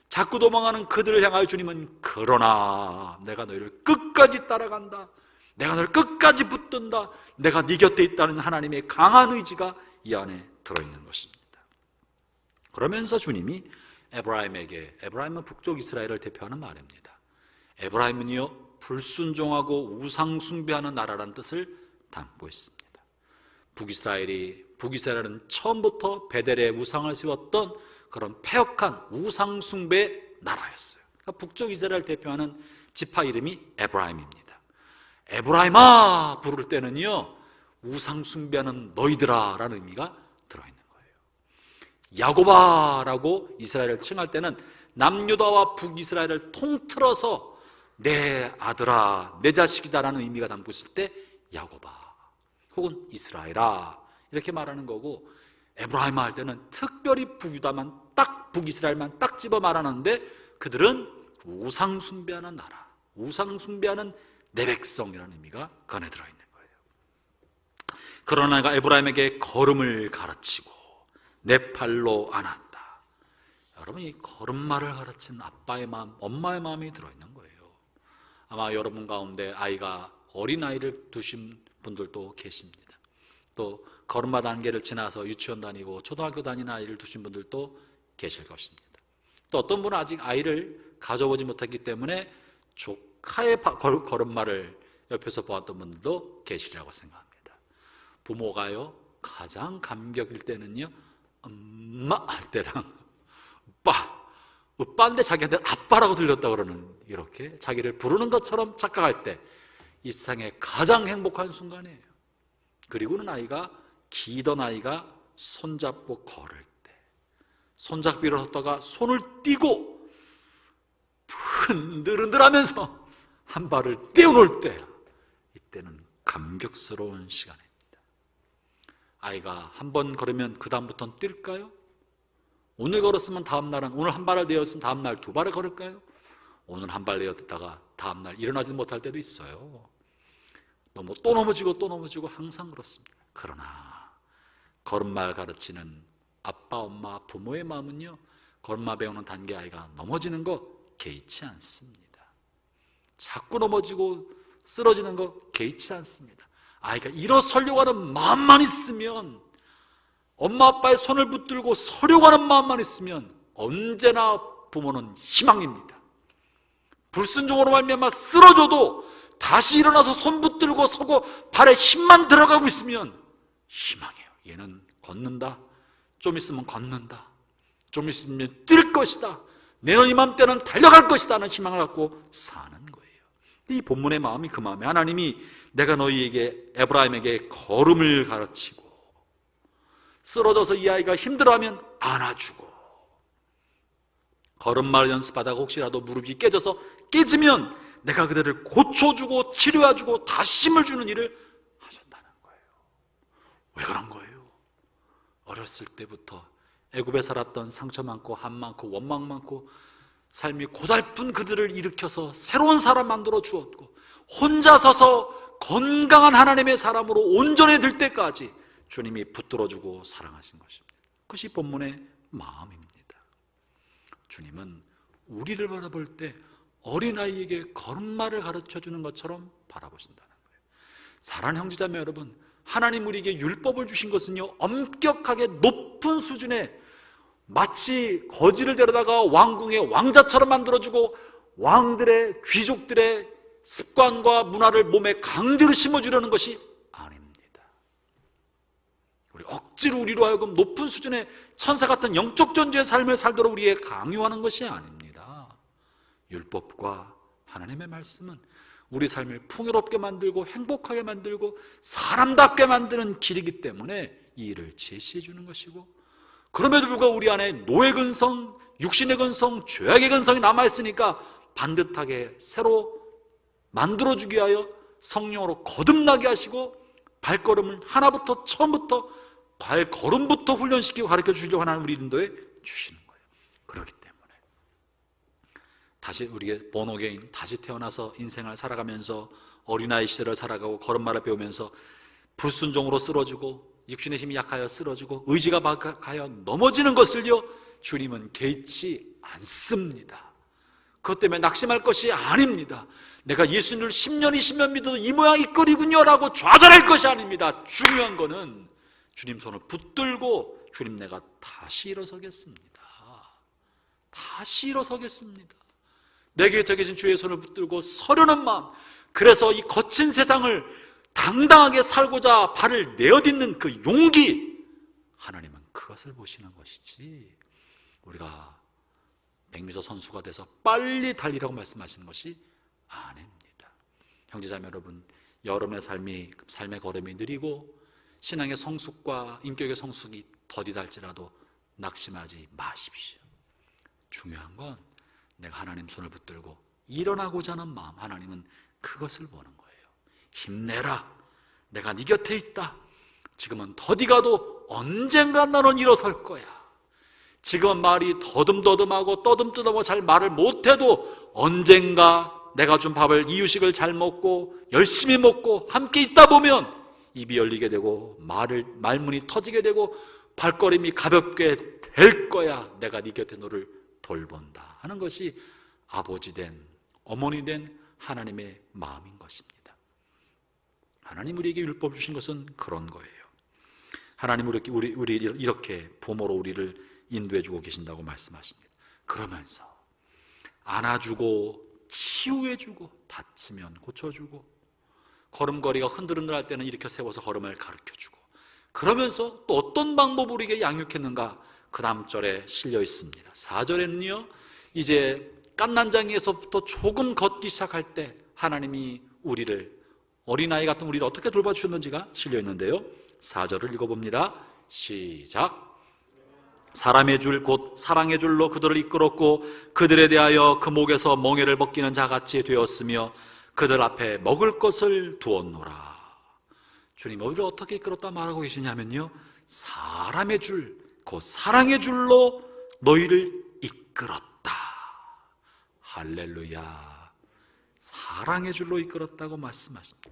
자꾸 도망가는 그들을 향하여 주님은 그러나 내가 너희를 끝까지 따라간다. 내가 너를 끝까지 붙든다. 내가 네 곁에 있다는 하나님의 강한 의지가 이 안에 들어있는 것입니다. 그러면서 주님이 에브라임은 북쪽 이스라엘을 대표하는 말입니다. 에브라임은요 불순종하고 우상 숭배하는 나라라는 뜻을 담고 있습니다. 북이스라엘은 처음부터 베델에 우상을 세웠던 그런 패역한 우상 숭배 나라였어요. 그러니까 북쪽 이스라엘을 대표하는 지파 이름이 에브라임입니다. 에브라임아 부를 때는요 우상 숭배하는 너희들아 라는 의미가 들어있는 거예요. 야고바라고 이스라엘을 칭할 때는 남유다와 북이스라엘을 통틀어서 내 아들아 내 자식이다라는 의미가 담고 있을 때 야고바 혹은 이스라엘아 이렇게 말하는 거고, 에브라임아 할 때는 특별히 북이스라엘만 딱 집어 말하는데 그들은 우상 숭배하는 나라, 우상 숭배하는 내 백성이라는 의미가 그 안에 들어있는 거예요. 그러나 내가 에브라임에게 걸음을 가르치고 내 팔로 안았다. 여러분, 이 걸음마를 가르치는 아빠의 마음, 엄마의 마음이 들어있는 거예요. 아마 여러분 가운데 어린아이를 두신 분들도 계십니다. 또 걸음마 단계를 지나서 유치원 다니고 초등학교 다니는 아이를 두신 분들도 계실 것입니다. 또 어떤 분은 아직 아이를 가져보지 못했기 때문에 조카의 걸음마를 옆에서 보았던 분들도 계시리라고 생각합니다. 부모가요 가장 감격일 때는요 엄마 할 때랑 오빠인데 자기한테 아빠라고 들렸다 그러는, 이렇게 자기를 부르는 것처럼 착각할 때 이 세상에 가장 행복한 순간이에요. 그리고는 기던 아이가 손잡고 걸을 때, 손잡이를 하다가 손을 띄고 흔들흔들하면서 한 발을 떼어놓을 때, 이때는 감격스러운 시간입니다. 아이가 한 번 걸으면 그 다음부터는 뛸까요? 오늘 걸었으면 다음날은, 오늘 한 발을 내었으면 다음날 두 발을 걸을까요? 오늘 한 발 내었다가 다음날 일어나지 못할 때도 있어요. 또 넘어지고 항상 그렇습니다. 그러나 걸음마 가르치는 아빠, 엄마, 부모의 마음은요 걸음마 배우는 단계 아이가 넘어지는 거 개의치 않습니다. 자꾸 넘어지고 쓰러지는 거 개의치 않습니다. 아이가 일어서려고 하는 마음만 있으면, 엄마 아빠의 손을 붙들고 서려고 하는 마음만 있으면 언제나 부모는 희망입니다. 불순종으로 말미암아 쓰러져도 다시 일어나서 손 붙들고 서고 발에 힘만 들어가고 있으면 희망해요. 얘는 걷는다. 좀 있으면 걷는다. 좀 있으면 뛸 것이다. 내년 이맘때는 달려갈 것이다 하는 희망을 갖고 사는 거예요. 이 본문의 마음이 그 마음에, 하나님이 내가 너희에게 에브라임에게 걸음을 가르치고 쓰러져서 이 아이가 힘들어하면 안아주고, 걸음마를 연습하다가 혹시라도 무릎이 깨지면 내가 그들을 고쳐주고 치료해주고 다시 힘을 주는 일을 하셨다는 거예요. 왜 그런 거예요? 어렸을 때부터 애굽에 살았던 상처 많고 한 많고 원망 많고 삶이 고달픈 그들을 일으켜서 새로운 사람 만들어 주었고, 혼자 서서 건강한 하나님의 사람으로 온전해질 때까지 주님이 붙들어주고 사랑하신 것입니다. 그것이 본문의 마음입니다. 주님은 우리를 바라볼 때 어린아이에게 걸음마를 가르쳐주는 것처럼 바라보신다는 거예요. 사랑하는 형제자매 여러분, 하나님 우리에게 율법을 주신 것은요, 엄격하게 높은 수준의, 마치 거지를 데려다가 왕궁의 왕자처럼 만들어주고 왕들의, 귀족들의 습관과 문화를 몸에 강제로 심어주려는 것이 아닙니다. 억지로 우리로 하여금 높은 수준의 천사 같은 영적 존재의 삶을 살도록 우리에게 강요하는 것이 아닙니다. 율법과 하나님의 말씀은 우리 삶을 풍요롭게 만들고 행복하게 만들고 사람답게 만드는 길이기 때문에 이 일을 제시해 주는 것이고, 그럼에도 불구하고 우리 안에 노예 근성, 육신의 근성, 죄악의 근성이 남아있으니까 반듯하게 새로 만들어주기 위하여 성령으로 거듭나게 하시고 발걸음을 하나부터 처음부터 발걸음부터 훈련시키고 가르쳐 주려고 하는 우리 인도에 주시는 거예요. 그렇기 때문에 다시 우리의 본어게인, 다시 태어나서 인생을 살아가면서 어린아이 시절을 살아가고 걸음마를 배우면서 불순종으로 쓰러지고 육신의 힘이 약하여 쓰러지고 의지가 박하여 넘어지는 것을요, 주님은 개의치 않습니다. 그것 때문에 낙심할 것이 아닙니다. 내가 예수님을 10년 20년 믿어도 이 모양 이 꼴이군요 라고 좌절할 것이 아닙니다. 중요한 거는 주님 손을 붙들고 주님, 내가 다시 일어서겠습니다. 다시 일어서겠습니다. 내 곁에 계신 주의 손을 붙들고 서려는 마음, 그래서 이 거친 세상을 당당하게 살고자 발을 내어딛는 그 용기, 하나님은 그것을 보시는 것이지 우리가 백미저 선수가 돼서 빨리 달리라고 말씀하시는 것이 아닙니다. 형제자매 여러분, 여러분의 삶의 걸음이 느리고 신앙의 성숙과 인격의 성숙이 더디달지라도 낙심하지 마십시오. 중요한 건 내가 하나님 손을 붙들고 일어나고자 하는 마음, 하나님은 그것을 보는 거예요. 힘내라, 내가 네 곁에 있다. 지금은 더디 가도 언젠가 너는 일어설 거야. 지금은 말이 더듬더듬하고 떠듬떠듬하고 잘 말을 못해도 언젠가 내가 준 밥을, 이유식을 잘 먹고 열심히 먹고 함께 있다 보면 입이 열리게 되고 말문이 터지게 되고 발걸음이 가볍게 될 거야. 내가 네 곁에 너를 돌본다 하는 것이 아버지 된, 어머니 된 하나님의 마음인 것입니다. 하나님 우리에게 율법 주신 것은 그런 거예요. 하나님 우리 이렇게 부모로 우리를 인도해주고 계신다고 말씀하십니다. 그러면서 안아주고 치유해주고 다치면 고쳐주고 걸음걸이가 흔들흔들할 때는 일으켜 세워서 걸음을 가르쳐주고, 그러면서 또 어떤 방법으로 우리에게 양육했는가 그 다음 절에 실려 있습니다. 4절에는요 이제 깐난장에서부터 조금 걷기 시작할 때 하나님이 우리를, 어린아이 같은 우리를 어떻게 돌봐주셨는지가 실려 있는데요, 4절을 읽어봅니다. 시작. 사람의 줄 곧 사랑의 줄로 그들을 이끌었고 그들에 대하여 그 목에서 멍에를 벗기는 자같이 되었으며 그들 앞에 먹을 것을 두었노라. 주님 우리를 어떻게 이끌었다 말하고 계시냐면요, 사람의 줄 곧 사랑의 줄로 너희를 이끌었다. 할렐루야. 사랑의 줄로 이끌었다고 말씀하십니다.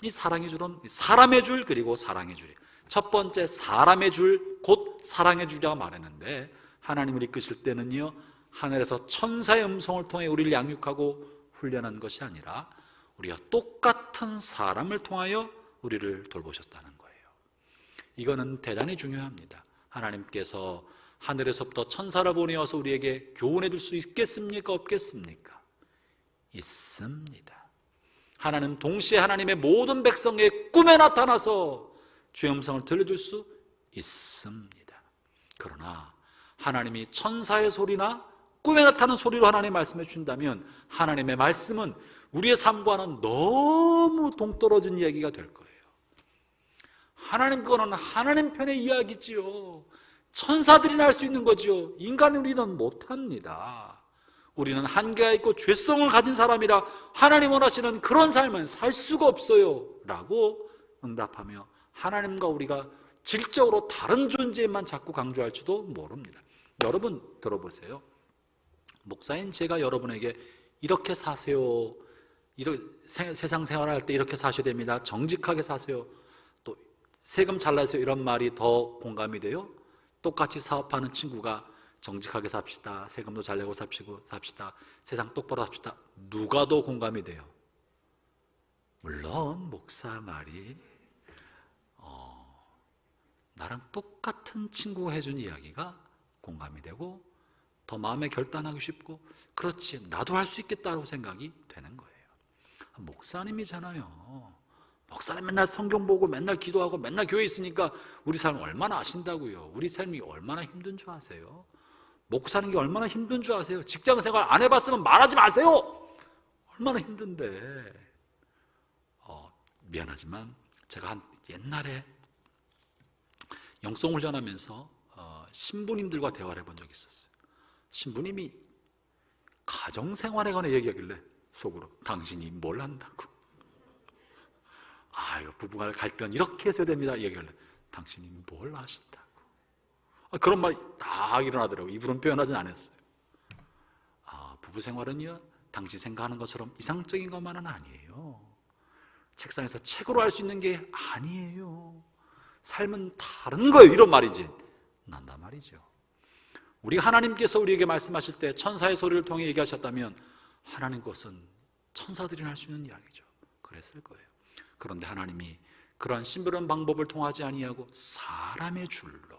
이 사랑의 줄은 사람의 줄 그리고 사랑의 줄이에요. 첫 번째 사람의 줄 곧 사랑의 줄이라고 말했는데, 하나님을 이끄실 때는요 하늘에서 천사의 음성을 통해 우리를 양육하고 훈련한 것이 아니라 우리가 똑같은 사람을 통하여 우리를 돌보셨다는 거예요. 이거는 대단히 중요합니다. 하나님께서 하늘에서부터 천사를 보내어서 우리에게 교훈해 줄 수 있겠습니까? 없겠습니까? 있습니다. 하나님 동시에 하나님의 모든 백성의 꿈에 나타나서 주의 음성을 들려줄 수 있습니다. 그러나 하나님이 천사의 소리나 꿈에 나타나는 소리로 하나님 말씀해 주신다면 하나님의 말씀은 우리의 삶과는 너무 동떨어진 이야기가 될 거예요. 하나님 거는 하나님 편의 이야기지요. 천사들이나 할 수 있는 거지요. 인간 우리는 못합니다. 우리는 한계가 있고 죄성을 가진 사람이라 하나님 원하시는 그런 삶은 살 수가 없어요 라고 응답하며 하나님과 우리가 질적으로 다른 존재만 자꾸 강조할지도 모릅니다. 여러분 들어보세요. 목사인 제가 여러분에게 이렇게 사세요, 세상 생활할 때 이렇게 사셔야 됩니다. 정직하게 사세요. 또 세금 잘 내세요. 이런 말이 더 공감이 돼요? 똑같이 사업하는 친구가 정직하게 삽시다, 세금도 잘 내고 삽시다, 세상 똑바로 삽시다. 누가 더 공감이 돼요? 물론 목사 말이 나랑 똑같은 친구가 해준 이야기가 공감이 되고 더 마음에 결단하기 쉽고, 그렇지, 나도 할 수 있겠다고 생각이 되는 거예요. 목사님이잖아요. 목사님 맨날 성경 보고 맨날 기도하고 맨날 교회에 있으니까 우리 삶 얼마나 아신다고요. 우리 삶이 얼마나 힘든 줄 아세요? 목사는 게 얼마나 힘든 줄 아세요? 직장생활 안 해봤으면 말하지 마세요. 얼마나 힘든데. 미안하지만 제가 옛날에 영성훈련하면서 신부님들과 대화를 해본 적이 있었어요. 신부님이 가정생활에 관해 얘기하길래 속으로, 당신이 뭘 한다고? 이거 부부가 갈등 이렇게 해서야 됩니다 얘기하길래, 당신이 뭘 하신다고? 그런 말이 다 일어나더라고요. 입으로는 표현하진 않았어요. 부부생활은요, 당신 생각하는 것처럼 이상적인 것만은 아니에요. 책상에서 책으로 할 수 있는 게 아니에요. 삶은 다른 거예요. 이런 말이지 난단 말이죠. 우리 하나님께서 우리에게 말씀하실 때 천사의 소리를 통해 얘기하셨다면 하나님 것은 천사들이 할 수 있는 이야기죠. 그랬을 거예요. 그런데 하나님이 그러한 심부름 방법을 통하지 아니하고 사람의 줄로,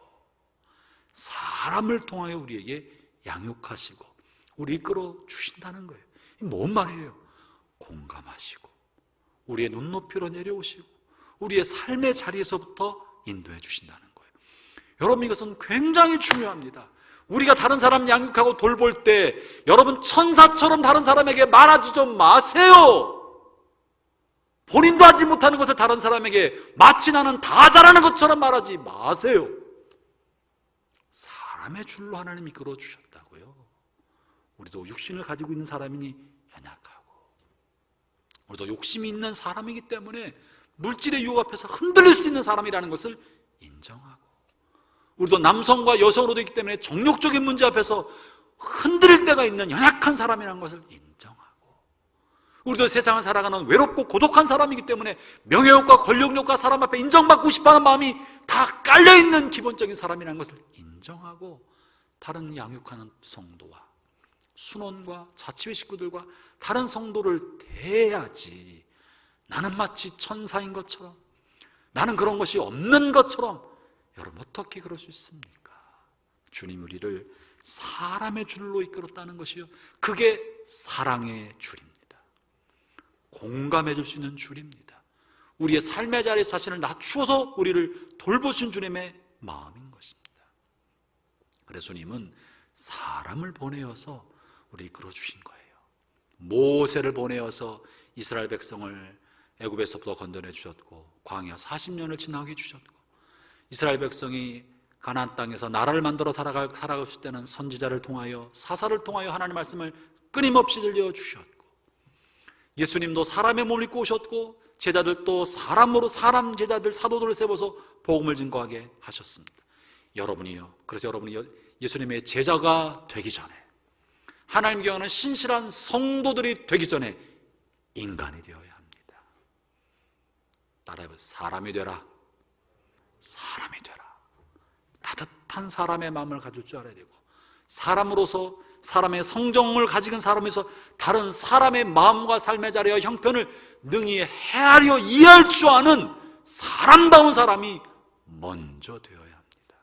사람을 통하여 우리에게 양육하시고 우리 이끌어 주신다는 거예요. 뭔 말이에요? 공감하시고 우리의 눈높이로 내려오시고 우리의 삶의 자리에서부터 인도해 주신다는 거예요. 여러분, 이것은 굉장히 중요합니다. 우리가 다른 사람 양육하고 돌볼 때 여러분 천사처럼 다른 사람에게 말하지 좀 마세요. 본인도 하지 못하는 것을 다른 사람에게 마치 나는 다 잘하는 것처럼 말하지 마세요. 사람의 줄로 하나님이 이끌어 주셨다고요. 우리도 육신을 가지고 있는 사람이니 연약하고, 우리도 욕심이 있는 사람이기 때문에 물질의 유혹 앞에서 흔들릴 수 있는 사람이라는 것을 인정하고, 우리도 남성과 여성으로 있기 때문에 정욕적인 문제 앞에서 흔들릴 때가 있는 연약한 사람이라는 것을 인정하고, 우리도 세상을 살아가는 외롭고 고독한 사람이기 때문에 명예욕과 권력욕과 사람 앞에 인정받고 싶어하는 마음이 다 깔려있는 기본적인 사람이라는 것을 인정하고, 다른 양육하는 성도와 순원과 자치회 식구들과 다른 성도를 대해야지, 나는 마치 천사인 것처럼, 나는 그런 것이 없는 것처럼. 여러분, 어떻게 그럴 수 있습니까? 주님 우리를 사람의 줄로 이끌었다는 것이요, 그게 사랑의 줄입니다. 공감해 줄 수 있는 줄입니다. 우리의 삶의 자리에서 자신을 낮추어서 우리를 돌보신 주님의 마음인 것입니다. 그래서 주님은 사람을 보내어서 우리 이끌어 주신 거예요. 모세를 보내어서 이스라엘 백성을 애굽에서부터 건져내 주셨고, 광야 40년을 지나게 주셨고, 이스라엘 백성이 가나안 땅에서 나라를 만들어 살아갔을 때는 선지자를 통하여, 사사를 통하여 하나님의 말씀을 끊임없이 들려주셨고, 예수님도 사람의 몸을 입고 오셨고, 제자들도 사람 제자들, 사도들을 세워서 복음을 증거하게 하셨습니다. 여러분이요, 그래서 여러분이 예수님의 제자가 되기 전에, 하나님 교회는 신실한 성도들이 되기 전에 인간이 되어야 합니다. 따라해보세요. 사람이 되라. 사람이 되라. 따뜻한 사람의 마음을 가질 줄 알아야 되고, 사람으로서 사람의 성정을 가진 사람에서 다른 사람의 마음과 삶의 자리와 형편을 능히 헤아려 이해할 줄 아는 사람다운 사람이 먼저 되어야 합니다.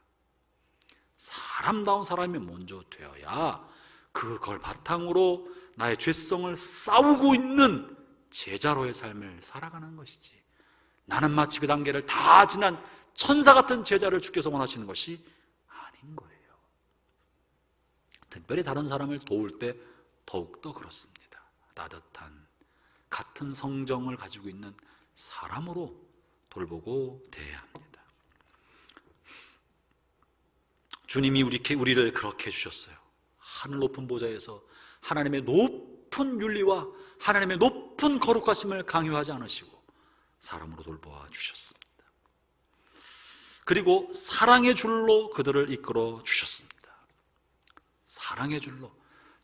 사람다운 사람이 먼저 되어야 그걸 바탕으로 나의 죄성을 싸우고 있는 제자로의 삶을 살아가는 것이지, 나는 마치 그 단계를 다 지난 천사 같은 제자를 주께서 원하시는 것이 아닌 거예요. 특별히 다른 사람을 도울 때 더욱더 그렇습니다. 따뜻한 같은 성정을 가지고 있는 사람으로 돌보고 대해야 합니다. 주님이 우리를 그렇게 해주셨어요. 하늘 높은 보좌에서 하나님의 높은 윤리와 하나님의 높은 거룩하심을 강요하지 않으시고 사람으로 돌보아 주셨습니다. 그리고 사랑의 줄로 그들을 이끌어 주셨습니다. 사랑의 줄로.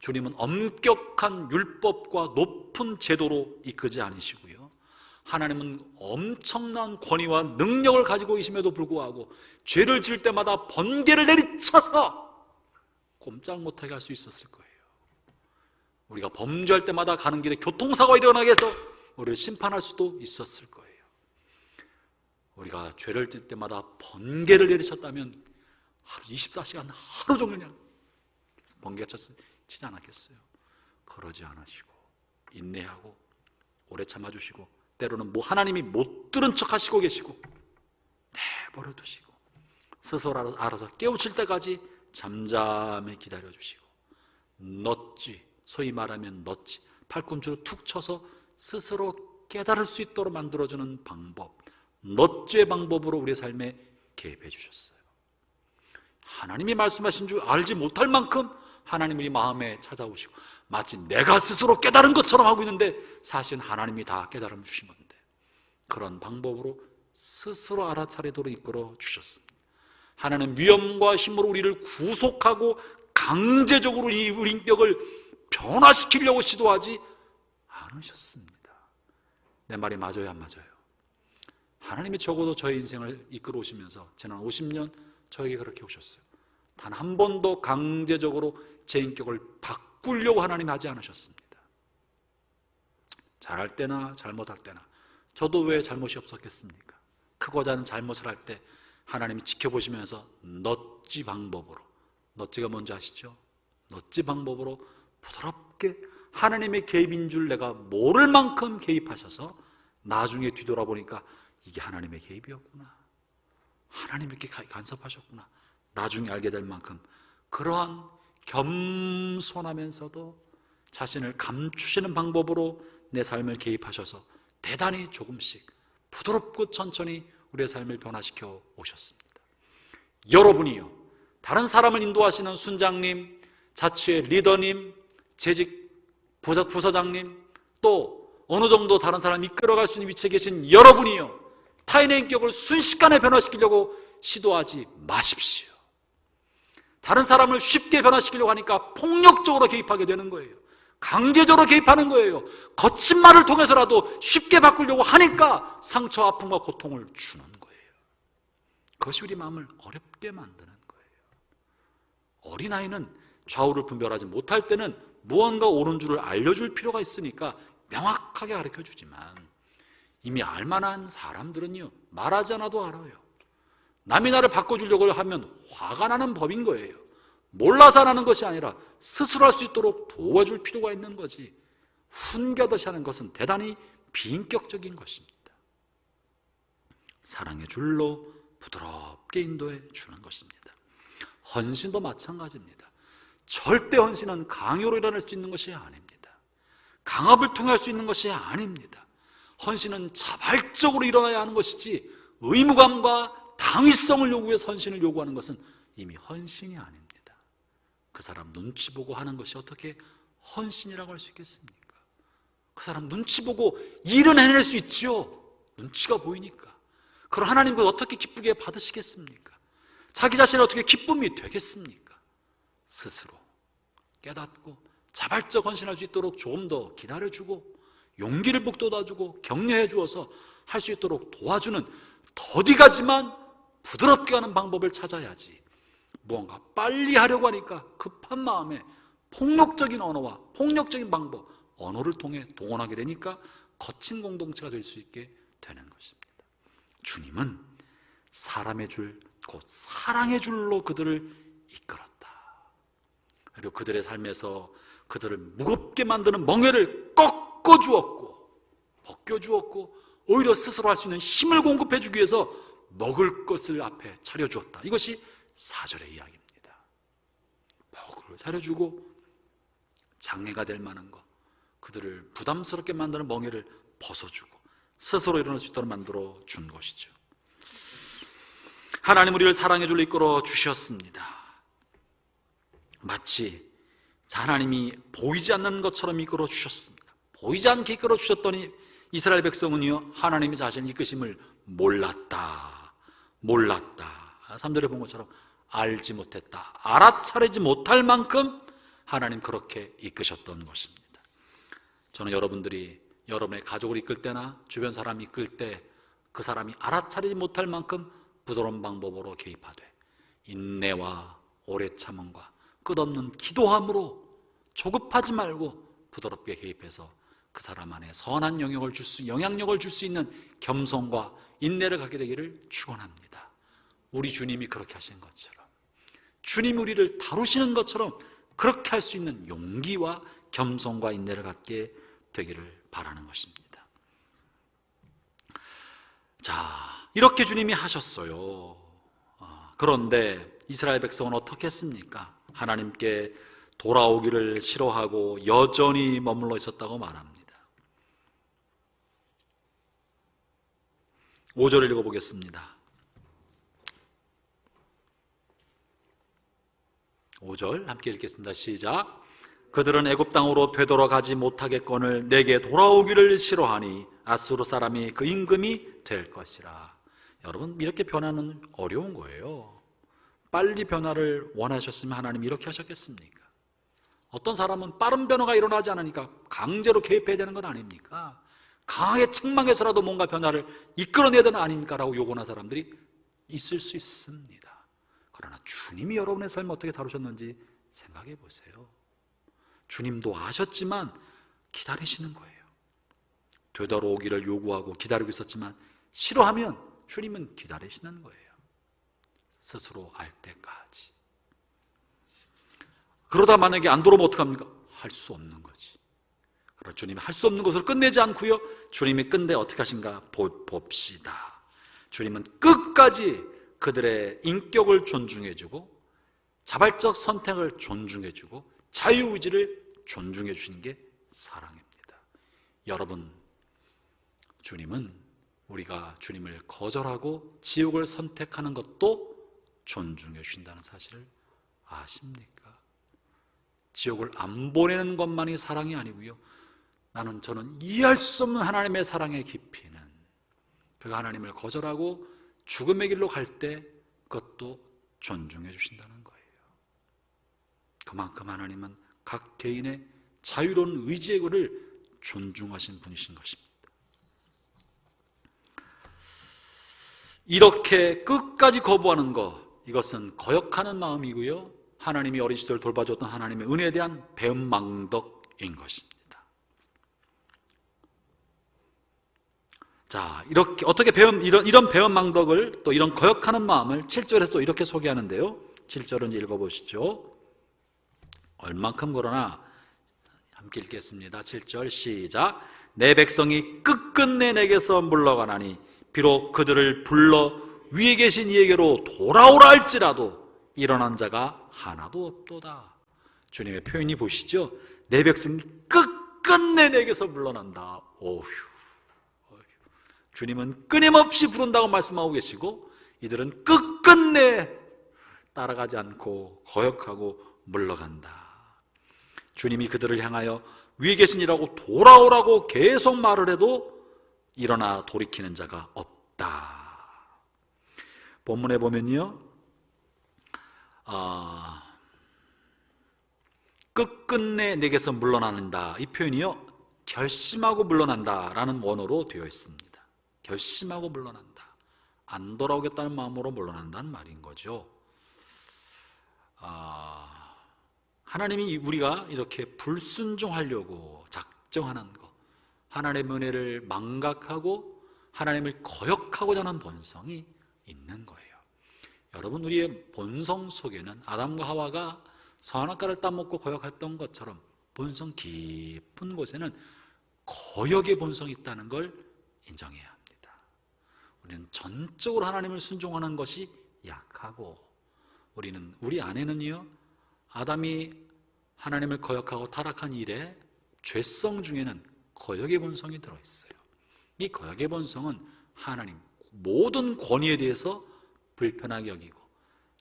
주님은 엄격한 율법과 높은 제도로 이끄지 않으시고요, 하나님은 엄청난 권위와 능력을 가지고 계심에도 불구하고 죄를 지을 때마다 번개를 내리쳐서 꼼짝 못하게 할 수 있었을 거예요. 우리가 범죄할 때마다 가는 길에 교통사고가 일어나게 해서 우리를 심판할 수도 있었을 거예요. 우리가 죄를 질 때마다 번개를 내리셨다면 하루 24시간 하루 종일 그냥 번개가 치지 않았겠어요? 그러지 않으시고 인내하고 오래 참아주시고, 때로는 하나님이 못 들은 척 하시고 계시고 내버려 두시고 스스로 알아서 깨우칠 때까지 잠잠히 기다려주시고, 넛지, 소위 말하면 넛지, 팔꿈치로 툭 쳐서 스스로 깨달을 수 있도록 만들어주는 방법, 넛지의 방법으로 우리의 삶에 개입해 주셨어요. 하나님이 말씀하신 줄 알지 못할 만큼 하나님이 우리 마음에 찾아오시고, 마치 내가 스스로 깨달은 것처럼 하고 있는데 사실은 하나님이 다 깨달음 주신 건데, 그런 방법으로 스스로 알아차리도록 이끌어 주셨습니다. 하나님은 위엄과 힘으로 우리를 구속하고 강제적으로 우리 인격을 변화시키려고 시도하지 않으셨습니다. 내 말이 맞아요, 안 맞아요? 하나님이 적어도 저의 인생을 이끌어 오시면서 지난 50년 저에게 그렇게 오셨어요. 단 한 번도 강제적으로 제 인격을 바꾸려고 하나님이 하지 않으셨습니다. 잘할 때나 잘못할 때나, 저도 왜 잘못이 없었겠습니까? 크고 작은 잘못을 할 때 하나님이 지켜보시면서 넛지 방법으로, 넛지가 뭔지 아시죠? 넛지 방법으로 부드럽게 하나님의 개입인 줄 내가 모를 만큼 개입하셔서 나중에 뒤돌아보니까 이게 하나님의 개입이었구나, 하나님이 이렇게 간섭하셨구나, 나중에 알게 될 만큼 그러한 겸손하면서도 자신을 감추시는 방법으로 내 삶을 개입하셔서 대단히 조금씩 부드럽고 천천히 우리의 삶을 변화시켜 오셨습니다. 여러분이요, 다른 사람을 인도하시는 순장님, 자치의 리더님, 재직 부서장님, 또 어느 정도 다른 사람을 이끌어갈 수 있는 위치에 계신 여러분이요, 타인의 인격을 순식간에 변화시키려고 시도하지 마십시오. 다른 사람을 쉽게 변화시키려고 하니까 폭력적으로 개입하게 되는 거예요. 강제적으로 개입하는 거예요. 거친 말을 통해서라도 쉽게 바꾸려고 하니까 상처, 아픔과 고통을 주는 거예요. 그것이 우리 마음을 어렵게 만드는 거예요. 어린아이는 좌우를 분별하지 못할 때는 무언가 옳은 줄을 알려줄 필요가 있으니까 명확하게 가르쳐주지만, 이미 알만한 사람들은요, 말하지 않아도 알아요. 남이 나를 바꿔주려고 하면 화가 나는 법인 거예요. 몰라서 안 하는 것이 아니라 스스로 할 수 있도록 도와줄 필요가 있는 거지, 훈계하듯이 하는 것은 대단히 비인격적인 것입니다. 사랑의 줄로 부드럽게 인도해 주는 것입니다. 헌신도 마찬가지입니다. 절대 헌신은 강요로 일어날 수 있는 것이 아닙니다. 강압을 통해 할 수 있는 것이 아닙니다. 헌신은 자발적으로 일어나야 하는 것이지, 의무감과 당위성을 요구해서 헌신을 요구하는 것은 이미 헌신이 아닙니다. 그 사람 눈치 보고 하는 것이 어떻게 헌신이라고 할 수 있겠습니까? 그 사람 눈치 보고 일은 해낼 수 있지요. 눈치가 보이니까. 그럼 하나님 그걸 어떻게 기쁘게 받으시겠습니까? 자기 자신이 어떻게 기쁨이 되겠습니까? 스스로 깨닫고 자발적 헌신할 수 있도록 조금 더 기다려주고 용기를 북돋아주고 격려해 주어서 할 수 있도록 도와주는 더디가지만 부드럽게 하는 방법을 찾아야지, 무언가 빨리 하려고 하니까 급한 마음에 폭력적인 언어와 폭력적인 방법, 언어를 통해 동원하게 되니까 거친 공동체가 될 수 있게 되는 것입니다. 주님은 사람의 줄, 곧 사랑의 줄로 그들을 이끌었다. 그리고 그들의 삶에서 그들을 무겁게 만드는 멍에를 꺾어주었고 벗겨주었고, 오히려 스스로 할 수 있는 힘을 공급해주기 위해서 먹을 것을 앞에 차려주었다. 이것이 4절의 이야기입니다. 먹을 차려주고 장애가 될 만한 것, 그들을 부담스럽게 만드는 멍에를 벗어주고 스스로 일어날 수 있도록 만들어 준 것이죠. 하나님 우리를 사랑의 줄로 이끌어 주셨습니다. 마치 하나님이 보이지 않는 것처럼 이끌어 주셨습니다. 보이지 않게 이끌어 주셨더니 이스라엘 백성은요, 하나님이 자신을 이끄심을 몰랐다. 3절에 본 것처럼 알지 못했다. 알아차리지 못할 만큼 하나님 그렇게 이끄셨던 것입니다. 저는 여러분들이 여러분의 가족을 이끌 때나 주변 사람 이끌 때 그 사람이 알아차리지 못할 만큼 부드러운 방법으로 개입하되 인내와 오래 참음과 끝없는 기도함으로 조급하지 말고 부드럽게 개입해서 그 사람 안에 선한 영향력을 줄 수 있는 겸손과 인내를 갖게 되기를 축원합니다. 우리 주님이 그렇게 하신 것처럼, 주님이 우리를 다루시는 것처럼 그렇게 할 수 있는 용기와 겸손과 인내를 갖게 되기를 바라는 것입니다. 자, 이렇게 주님이 하셨어요. 그런데 이스라엘 백성은 어떻게 했습니까? 하나님께 돌아오기를 싫어하고 여전히 머물러 있었다고 말합니다. 5절을 읽어보겠습니다. 5절 함께 읽겠습니다. 시작. 그들은 애굽 땅으로 되돌아가지 못하겠거늘 내게 돌아오기를 싫어하니 아수르 사람이 그 임금이 될 것이라. 여러분, 이렇게 변화는 어려운 거예요. 빨리 변화를 원하셨으면 하나님 이렇게 하셨겠습니까? 어떤 사람은 빠른 변화가 일어나지 않으니까 강제로 개입해야 되는 건 아닙니까? 강하게 책망해서라도 뭔가 변화를 이끌어내야 되는 아닙니까? 라고 요구하는 사람들이 있을 수 있습니다. 그러나 주님이 여러분의 삶을 어떻게 다루셨는지 생각해 보세요. 주님도 아셨지만 기다리시는 거예요. 되돌아오기를 요구하고 기다리고 있었지만 싫어하면 주님은 기다리시는 거예요. 스스로 알 때까지. 그러다 만약에 안 돌아오면 어떡합니까? 할 수 없는 거지. 그러나 주님이 할 수 없는 것을 끝내지 않고요, 주님이 끝내 어떻게 하신가 봅시다. 주님은 끝까지 그들의 인격을 존중해주고 자발적 선택을 존중해주고 자유의지를 존중해 주시는 게 사랑입니다. 여러분, 주님은 우리가 주님을 거절하고 지옥을 선택하는 것도 존중해 주신다는 사실을 아십니까? 지옥을 안 보내는 것만이 사랑이 아니고요, 저는 이해할 수 없는 하나님의 사랑의 깊이는 그가 하나님을 거절하고 죽음의 길로 갈 때 그것도 존중해 주신다는 거예요. 그만큼 하나님은 각 개인의 자유로운 의지의 것을 존중하신 분이신 것입니다. 이렇게 끝까지 거부하는 것, 이것은 거역하는 마음이고요, 하나님이 어린 시절 돌봐줬던 하나님의 은혜에 대한 배은망덕인 것입니다. 자, 이렇게 어떻게 이런 배은망덕을, 또 이런 거역하는 마음을 7절에서 또 이렇게 소개하는데요. 7절은 읽어보시죠. 얼만큼 그러나 함께 읽겠습니다. 7절 시작. 내 백성이 끝끝내 내게서 물러가나니 비록 그들을 불러 위에 계신 이에게로 돌아오라 할지라도 일어난 자가 하나도 없도다. 주님의 표현이 보시죠. 내 백성이 끝끝내 내게서 물러난다. 오휴. 주님은 끊임없이 부른다고 말씀하고 계시고 이들은 끝끝내 따라가지 않고 거역하고 물러간다. 주님이 그들을 향하여 위에 계신 이라고 돌아오라고 계속 말을 해도 일어나 돌이키는 자가 없다. 본문에 보면요, 끝끝내 내게서 물러난다, 이 표현이요, 결심하고 물러난다라는 원어로 되어 있습니다. 결심하고 물러난다, 안 돌아오겠다는 마음으로 물러난다는 말인 거죠. 하나님이 우리가 이렇게 불순종하려고 작정하는 것, 하나님의 은혜를 망각하고 하나님을 거역하고자 하는 본성이 있는 거예요. 여러분, 우리의 본성 속에는 아담과 하와가 선악과를 따먹고 거역했던 것처럼 본성 깊은 곳에는 거역의 본성이 있다는 걸 인정해야 합니다. 우리는 전적으로 하나님을 순종하는 것이 약하고, 우리 안에는요, 아담이 하나님을 거역하고 타락한 이래 죄성 중에는 거역의 본성이 들어있어요. 이 거역의 본성은 하나님 모든 권위에 대해서 불편하게 여기고,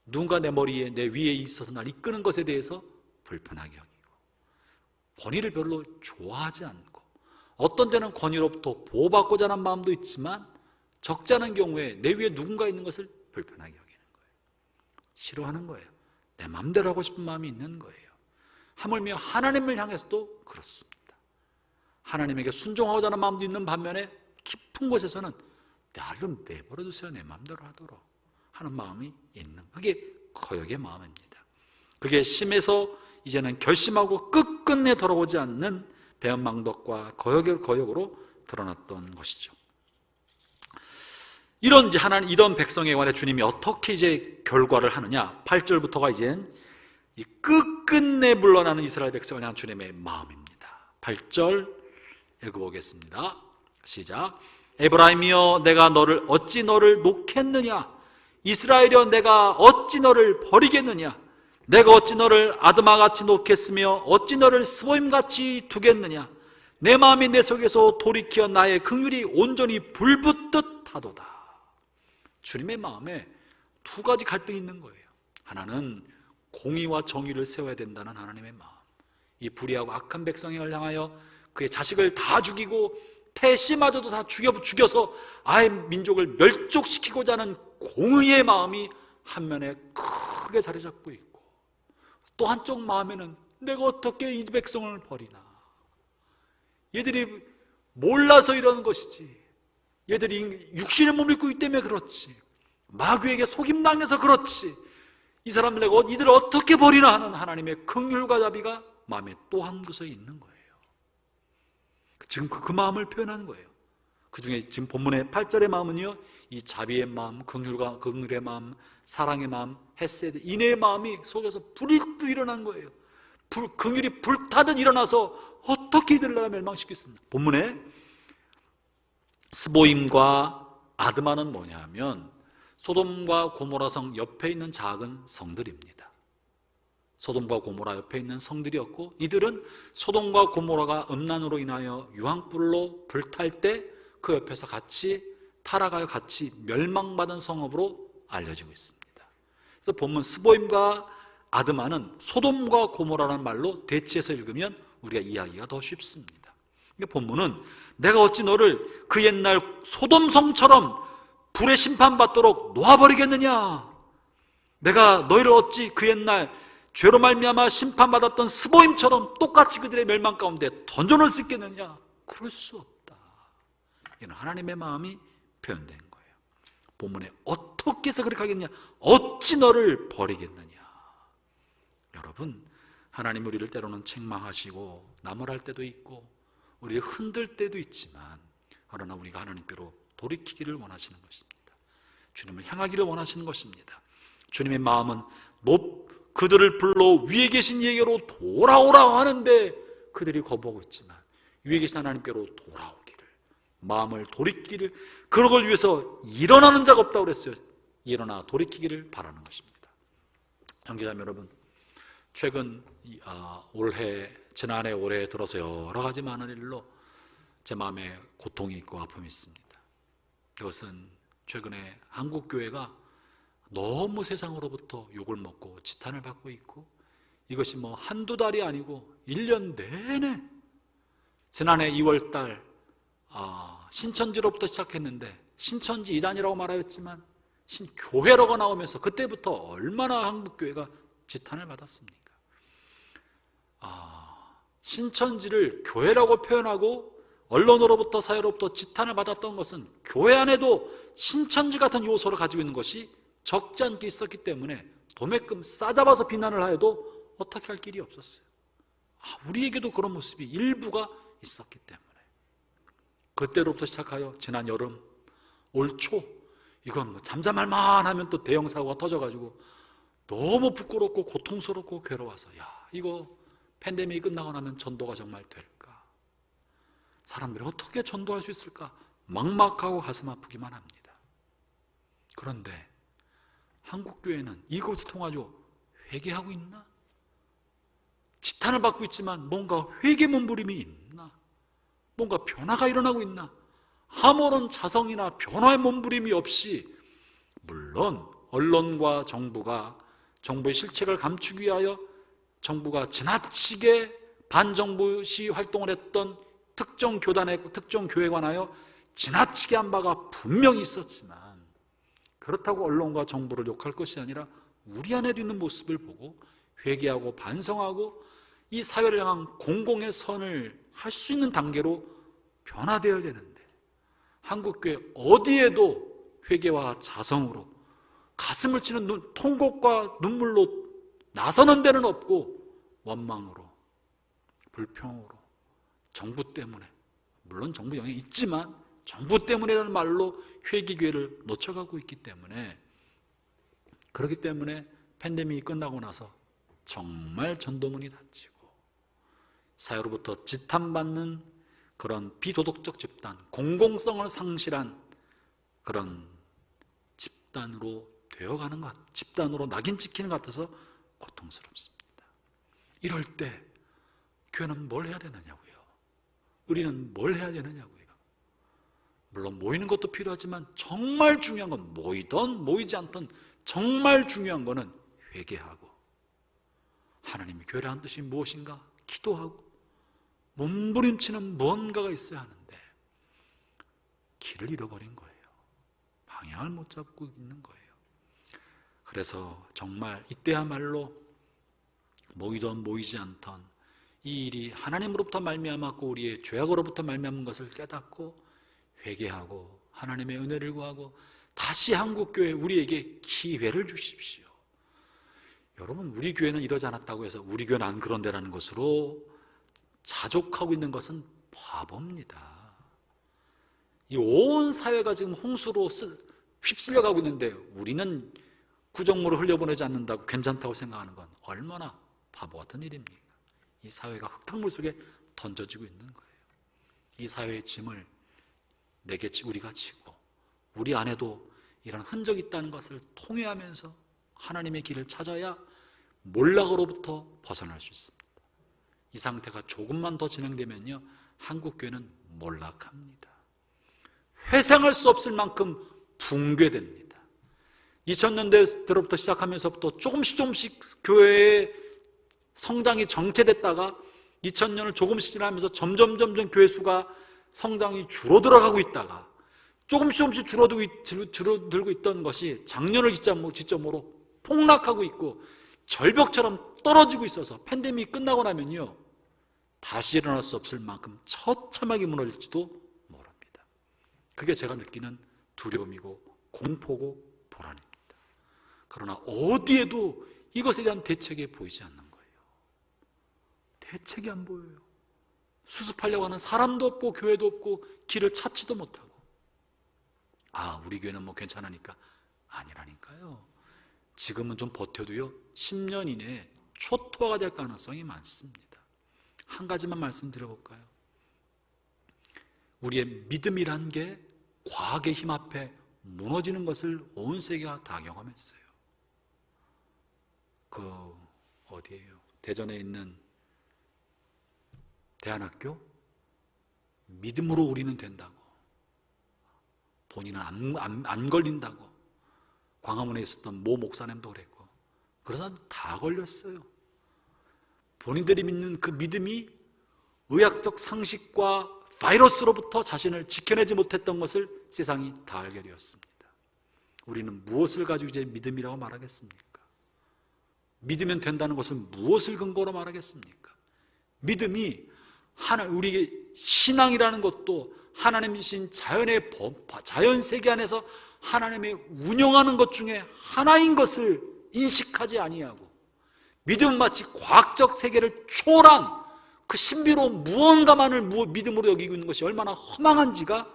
누군가 내 머리에, 내 위에 있어서 날 이끄는 것에 대해서 불편하게 여기고, 권위를 별로 좋아하지 않고, 어떤 때는 권위로부터 보호받고자 하는 마음도 있지만 적지 않은 경우에 내 위에 누군가 있는 것을 불편하게 여기는 거예요. 싫어하는 거예요. 내 마음대로 하고 싶은 마음이 있는 거예요. 하물며 하나님을 향해서도 그렇습니다. 하나님에게 순종하고자 하는 마음도 있는 반면에 깊은 곳에서는 나를 내버려 두세요, 내 마음대로 하도록 하는 마음이 있는, 그게 거역의 마음입니다. 그게 심해서 이제는 결심하고 끝끝내 돌아오지 않는 배은망덕과 거역으로 드러났던 것이죠. 이런 백성에 관해 주님이 어떻게 이제 결과를 하느냐, 8절부터가 이젠 이 끝끝내 물러나는 이스라엘 백성을 향한 주님의 마음입니다. 8절 읽어보겠습니다. 시작. 에브라임이여, 내가 어찌 너를 놓겠느냐? 이스라엘이여, 내가 어찌 너를 버리겠느냐? 내가 어찌 너를 아드마같이 놓겠으며 어찌 너를 스보임같이 두겠느냐? 내 마음이 내 속에서 돌이켜 나의 긍휼이 온전히 불붙듯 하도다. 주님의 마음에 두 가지 갈등이 있는 거예요. 하나는 공의와 정의를 세워야 된다는 하나님의 마음, 이 불의하고 악한 백성을 향하여 그의 자식을 다 죽이고 태시마저도 다 죽여서 아예 민족을 멸족시키고자 하는 공의의 마음이 한면에 크게 자리 잡고 있고, 또 한쪽 마음에는 내가 어떻게 이 백성을 버리나, 얘들이 몰라서 이러는 것이지, 얘들이 육신의 몸을 입고 있기 때문에 그렇지, 마귀에게 속임당해서 그렇지, 이 사람들 내가 이들을 어떻게 버리나 하는 하나님의 긍휼과 자비가 마음에 또 한 구석에 있는 거예요. 지금 그 마음을 표현하는 거예요. 그 중에 지금 본문의 8절의 마음은요, 이 자비의 마음, 긍휼의 마음, 사랑의 마음, 헤세드, 인애의 마음이 속에서 불이 일어난 거예요. 긍휼이 불타듯 일어나서 어떻게 이들을 나라 멸망시켰습니까? 본문에 스보임과 아드마는 뭐냐 하면 소돔과 고모라 성 옆에 있는 작은 성들입니다. 소돔과 고모라 옆에 있는 성들이었고, 이들은 소돔과 고모라가 음란으로 인하여 유황불로 불탈 때 그 옆에서 같이 타락하여 같이 멸망받은 성읍으로 알려지고 있습니다. 그래서 본문 스보임과 아드마는 소돔과 고모라라는 말로 대치해서 읽으면 우리가 이해하기가 더 쉽습니다. 본문은 내가 어찌 너를 그 옛날 소돔성처럼 불에 심판받도록 놓아버리겠느냐? 내가 너희를 어찌 그 옛날 죄로 말미암아 심판받았던 스보임처럼 똑같이 그들의 멸망 가운데 던져놓을 수 있겠느냐? 그럴 수 없다. 이는 하나님의 마음이 표현된 거예요. 본문에 어떻게 해서 그렇게 하겠냐? 어찌 너를 버리겠느냐? 여러분, 하나님 우리를 때로는 책망하시고 나무랄 때도 있고 우리를 흔들 때도 있지만, 그러나 우리가 하나님께로 돌이키기를 원하시는 것입니다. 주님을 향하기를 원하시는 것입니다. 주님의 마음은 그들을 불러 위에 계신 이에게로 돌아오라고 하는데 그들이 거부하고 있지만, 위에 계신 하나님께로 돌아오기를, 마음을 돌이키기를, 그런 걸 위해서 일어나는 자가 없다고 그랬어요. 일어나 돌이키기를 바라는 것입니다. 형제자매 여러분, 최근 지난해 올해 들어서 여러 가지 많은 일로 제 마음에 고통이 있고 아픔이 있습니다. 이것은 최근에 한국교회가 너무 세상으로부터 욕을 먹고 지탄을 받고 있고, 이것이 뭐 한두 달이 아니고 1년 내내, 지난해 2월달 신천지로부터 시작했는데 신천지 이단이라고 말하였지만 교회라고 나오면서 그때부터 얼마나 한국교회가 지탄을 받았습니까? 신천지를 교회라고 표현하고 언론으로부터 사회로부터 지탄을 받았던 것은 교회 안에도 신천지 같은 요소를 가지고 있는 것이 적지 않게 있었기 때문에 도매금 싸잡아서 비난을 하여도 어떻게 할 길이 없었어요. 우리에게도 그런 모습이 일부가 있었기 때문에 그때로부터 시작하여 지난 여름, 올 초, 이건 뭐 잠잠할만 하면 또 대형 사고가 터져가지고 너무 부끄럽고 고통스럽고 괴로워서, 이거 팬데믹이 끝나고 나면 전도가 정말 될까? 사람들이 어떻게 전도할 수 있을까? 막막하고 가슴 아프기만 합니다. 그런데 한국교회는 이것을 통하여 회개하고 있나? 지탄을 받고 있지만 뭔가 회개 몸부림이 있나? 뭔가 변화가 일어나고 있나? 아무런 자성이나 변화의 몸부림이 없이, 물론 언론과 정부의 실책을 감추기 위하여 정부가 지나치게 반정부 시위 활동을 했던 특정 교단에 특정 교회에 관하여 지나치게 한 바가 분명히 있었지만, 그렇다고 언론과 정부를 욕할 것이 아니라 우리 안에도 있는 모습을 보고 회개하고 반성하고 이 사회를 향한 공공의 선을 할 수 있는 단계로 변화되어야 되는데, 한국교회 어디에도 회개와 자성으로 가슴을 치는 통곡과 눈물로 나서는 데는 없고, 원망으로, 불평으로, 정부 때문에, 물론 정부 영향이 있지만 정부 때문이라는 말로 회개기회를 놓쳐가고 있기 때문에, 그렇기 때문에 팬데믹이 끝나고 나서 정말 전도문이 닫히고 사회로부터 지탄받는 그런 비도덕적 집단, 공공성을 상실한 그런 집단으로 되어가는 것, 집단으로 낙인 찍히는 것 같아서 고통스럽습니다. 이럴 때 교회는 뭘 해야 되느냐고요. 우리는 뭘 해야 되느냐고요. 물론 모이는 것도 필요하지만 정말 중요한 건, 모이든 모이지 않든 정말 중요한 거는 회개하고, 하나님이 교회를 한 뜻이 무엇인가 기도하고, 몸부림치는 무언가가 있어야 하는데 길을 잃어버린 거예요. 방향을 못 잡고 있는 거예요. 그래서 정말 이때야말로 모이든 모이지 않든 이 일이 하나님으로부터 말미암았고 우리의 죄악으로부터 말미암은 것을 깨닫고 회개하고 하나님의 은혜를 구하고 다시 한국교회 우리에게 기회를 주십시오. 여러분, 우리 교회는 이러지 않았다고 해서 우리 교회는 안 그런데라는 것으로 자족하고 있는 것은 바보입니다. 이 온 사회가 지금 홍수로 휩쓸려가고 있는데 우리는 구정물을 흘려보내지 않는다고 괜찮다고 생각하는 건 얼마나 바보 같은 일입니까? 이 사회가 흙탕물 속에 던져지고 있는 거예요. 이 사회의 짐을 내게 우리가 지고 우리 안에도 이런 흔적이 있다는 것을 통회하면서 하나님의 길을 찾아야 몰락으로부터 벗어날 수 있습니다. 이 상태가 조금만 더 진행되면요, 한국교회는 몰락합니다. 회상할 수 없을 만큼 붕괴됩니다. 2000년대부터 시작하면서부터 조금씩 교회의 성장이 정체됐다가 2000년을 조금씩 지나면서 점점 교회 수가 성장이 줄어들어가고 있다가 조금씩 줄어들고 있던 것이 작년을 지점으로 폭락하고 있고 절벽처럼 떨어지고 있어서 팬데믹이 끝나고 나면요 다시 일어날 수 없을 만큼 처참하게 무너질지도 모릅니다. 그게 제가 느끼는 두려움이고 공포고 불안입니다. 그러나 어디에도 이것에 대한 대책이 보이지 않는 거예요. 대책이 안 보여요. 수습하려고 하는 사람도 없고 교회도 없고 길을 찾지도 못하고, 우리 교회는 뭐 괜찮으니까. 아니라니까요. 지금은 좀 버텨도요 10년 이내에 초토화가 될 가능성이 많습니다. 한 가지만 말씀드려볼까요? 우리의 믿음이란 게 과학의 힘 앞에 무너지는 것을 온 세계가 다 경험했어요. 어디예요? 대전에 있는 대안학교? 믿음으로 우리는 된다고, 본인은 안 걸린다고 광화문에 있었던 모 목사님도 그랬고, 그러다 다 걸렸어요. 본인들이 믿는 그 믿음이 의학적 상식과 바이러스로부터 자신을 지켜내지 못했던 것을 세상이 다 알게 되었습니다. 우리는 무엇을 가지고 이제 믿음이라고 말하겠습니까? 믿으면 된다는 것은 무엇을 근거로 말하겠습니까? 믿음이 우리의 신앙이라는 것도 하나님 주신 자연의 자연 세계 안에서 하나님의 운영하는 것 중에 하나인 것을 인식하지 아니하고, 믿음은 마치 과학적 세계를 초월한 그 신비로운 무언가만을 믿음으로 여기고 있는 것이 얼마나 허망한지가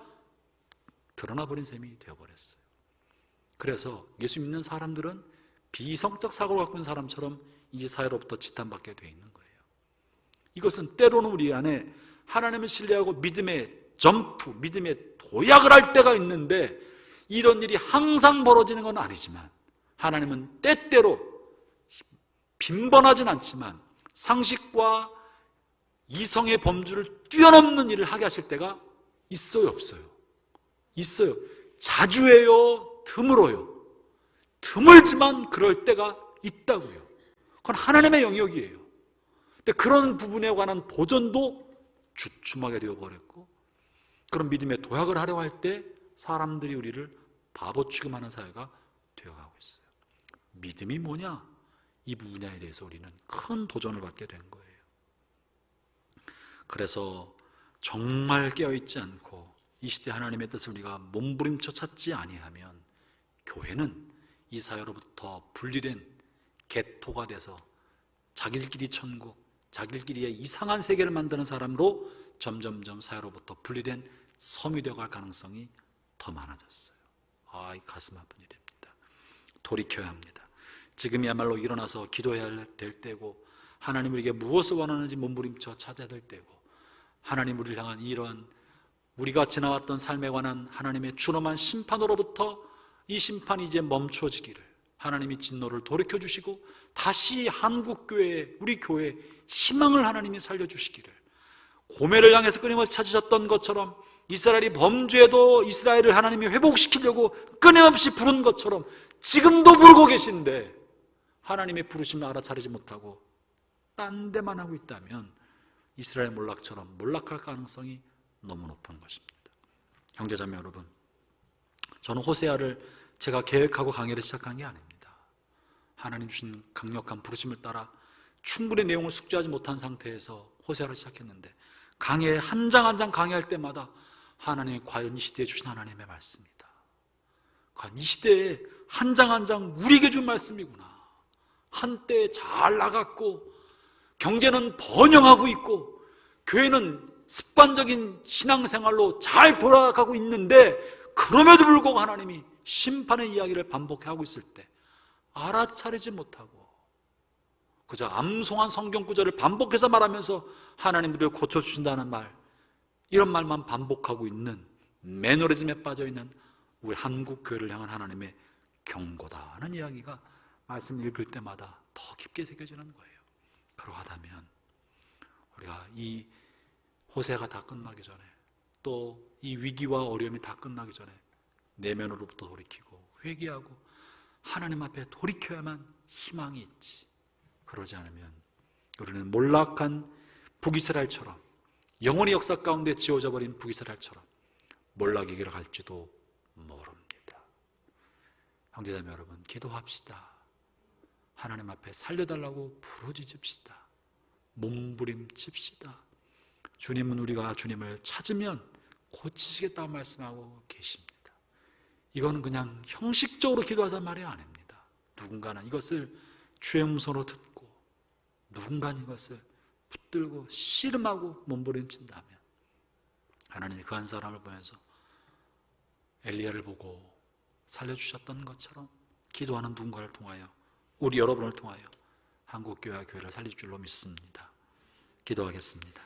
드러나버린 셈이 되어버렸어요. 그래서 예수 믿는 사람들은 비성적 사고를 갖고 있는 사람처럼 이제 사회로부터 지탄받게 되어 있는 거예요. 이것은 때로는 우리 안에 하나님을 신뢰하고 믿음의 점프, 믿음의 도약을 할 때가 있는데, 이런 일이 항상 벌어지는 건 아니지만 하나님은 때때로 빈번하진 않지만 상식과 이성의 범주를 뛰어넘는 일을 하게 하실 때가 있어요, 없어요? 있어요. 자주 해요, 드물어요. 드물지만 그럴 때가 있다고요. 그건 하나님의 영역이에요. 근데 그런 부분에 관한 도전도 주춤하게 되어버렸고, 그런 믿음의 도약을 하려고 할 때 사람들이 우리를 바보 취급하는 사회가 되어가고 있어요. 믿음이 뭐냐? 이 분야에 대해서 우리는 큰 도전을 받게 된 거예요. 그래서 정말 깨어있지 않고 이 시대 하나님의 뜻을 우리가 몸부림쳐 찾지 아니하면 교회는 이 사회로부터 분리된 개토가 돼서 자기들끼리 천국, 자기들끼리의 이상한 세계를 만드는 사람으로 점점점 사회로부터 분리된 섬이 되어갈 가능성이 더 많아졌어요. 이 가슴 아픈 일입니다. 돌이켜야 합니다. 지금이야말로 일어나서 기도해야 될 때고, 하나님 우리에게 무엇을 원하는지 몸부림쳐 찾아야 될 때고, 하나님 우리를 향한 이런 우리가 지나왔던 삶에 관한 하나님의 준엄한 심판으로부터 이 심판이 이제 멈춰지기를, 하나님이 진노를 돌이켜주시고 다시 한국교회, 우리 교회에 희망을 하나님이 살려주시기를, 고멜을 향해서 끊임없이 찾으셨던 것처럼 이스라엘이 범죄해도 이스라엘을 하나님이 회복시키려고 끊임없이 부른 것처럼 지금도 부르고 계신데 하나님의 부르심을 알아차리지 못하고 딴 데만 하고 있다면 이스라엘 몰락처럼 몰락할 가능성이 너무 높은 것입니다. 형제자매 여러분, 저는 호세아를 제가 계획하고 강의를 시작한 게 아닙니다. 하나님 주신 강력한 부르심을 따라 충분히 내용을 숙지하지 못한 상태에서 호세아를 시작했는데, 강의에 한 장 한 장 강의할 때마다 하나님이 과연 이 시대에 주신 하나님의 말씀이다, 과연 이 시대에 한 장 한 장 우리에게 준 말씀이구나, 한때 잘 나갔고 경제는 번영하고 있고 교회는 습관적인 신앙생활로 잘 돌아가고 있는데, 그럼에도 불구하고 하나님이 심판의 이야기를 반복하고 있을 때 알아차리지 못하고 그저 암송한 성경 구절을 반복해서 말하면서 하나님 우리를 고쳐주신다는 말, 이런 말만 반복하고 있는 매너리즘에 빠져있는 우리 한국 교회를 향한 하나님의 경고다 하는 이야기가 말씀 읽을 때마다 더 깊게 새겨지는 거예요. 그러하다면 우리가 이 호세가 다 끝나기 전에, 또 이 위기와 어려움이 다 끝나기 전에 내면으로부터 돌이키고 회개하고 하나님 앞에 돌이켜야만 희망이 있지, 그러지 않으면 우리는 몰락한 북이스라엘처럼, 영원히 역사 가운데 지워져 버린 북이스라엘처럼 몰락의 길을 갈지도 모릅니다. 형제자매 여러분, 기도합시다. 하나님 앞에 살려달라고 부르짖읍시다. 몸부림칩시다. 주님은 우리가 주님을 찾으면 고치시겠다고 말씀하고 계십니다. 이거는 그냥 형식적으로 기도하자는 말이 아닙니다. 누군가는 이것을 주의 음성으로 듣고 누군가는 이것을 붙들고 씨름하고 몸부림친다면 하나님이 그 한 사람을 보면서 엘리야를 보고 살려주셨던 것처럼 기도하는 누군가를 통하여, 우리 여러분을 통하여 한국교회와 교회를 살릴 줄로 믿습니다. 기도하겠습니다.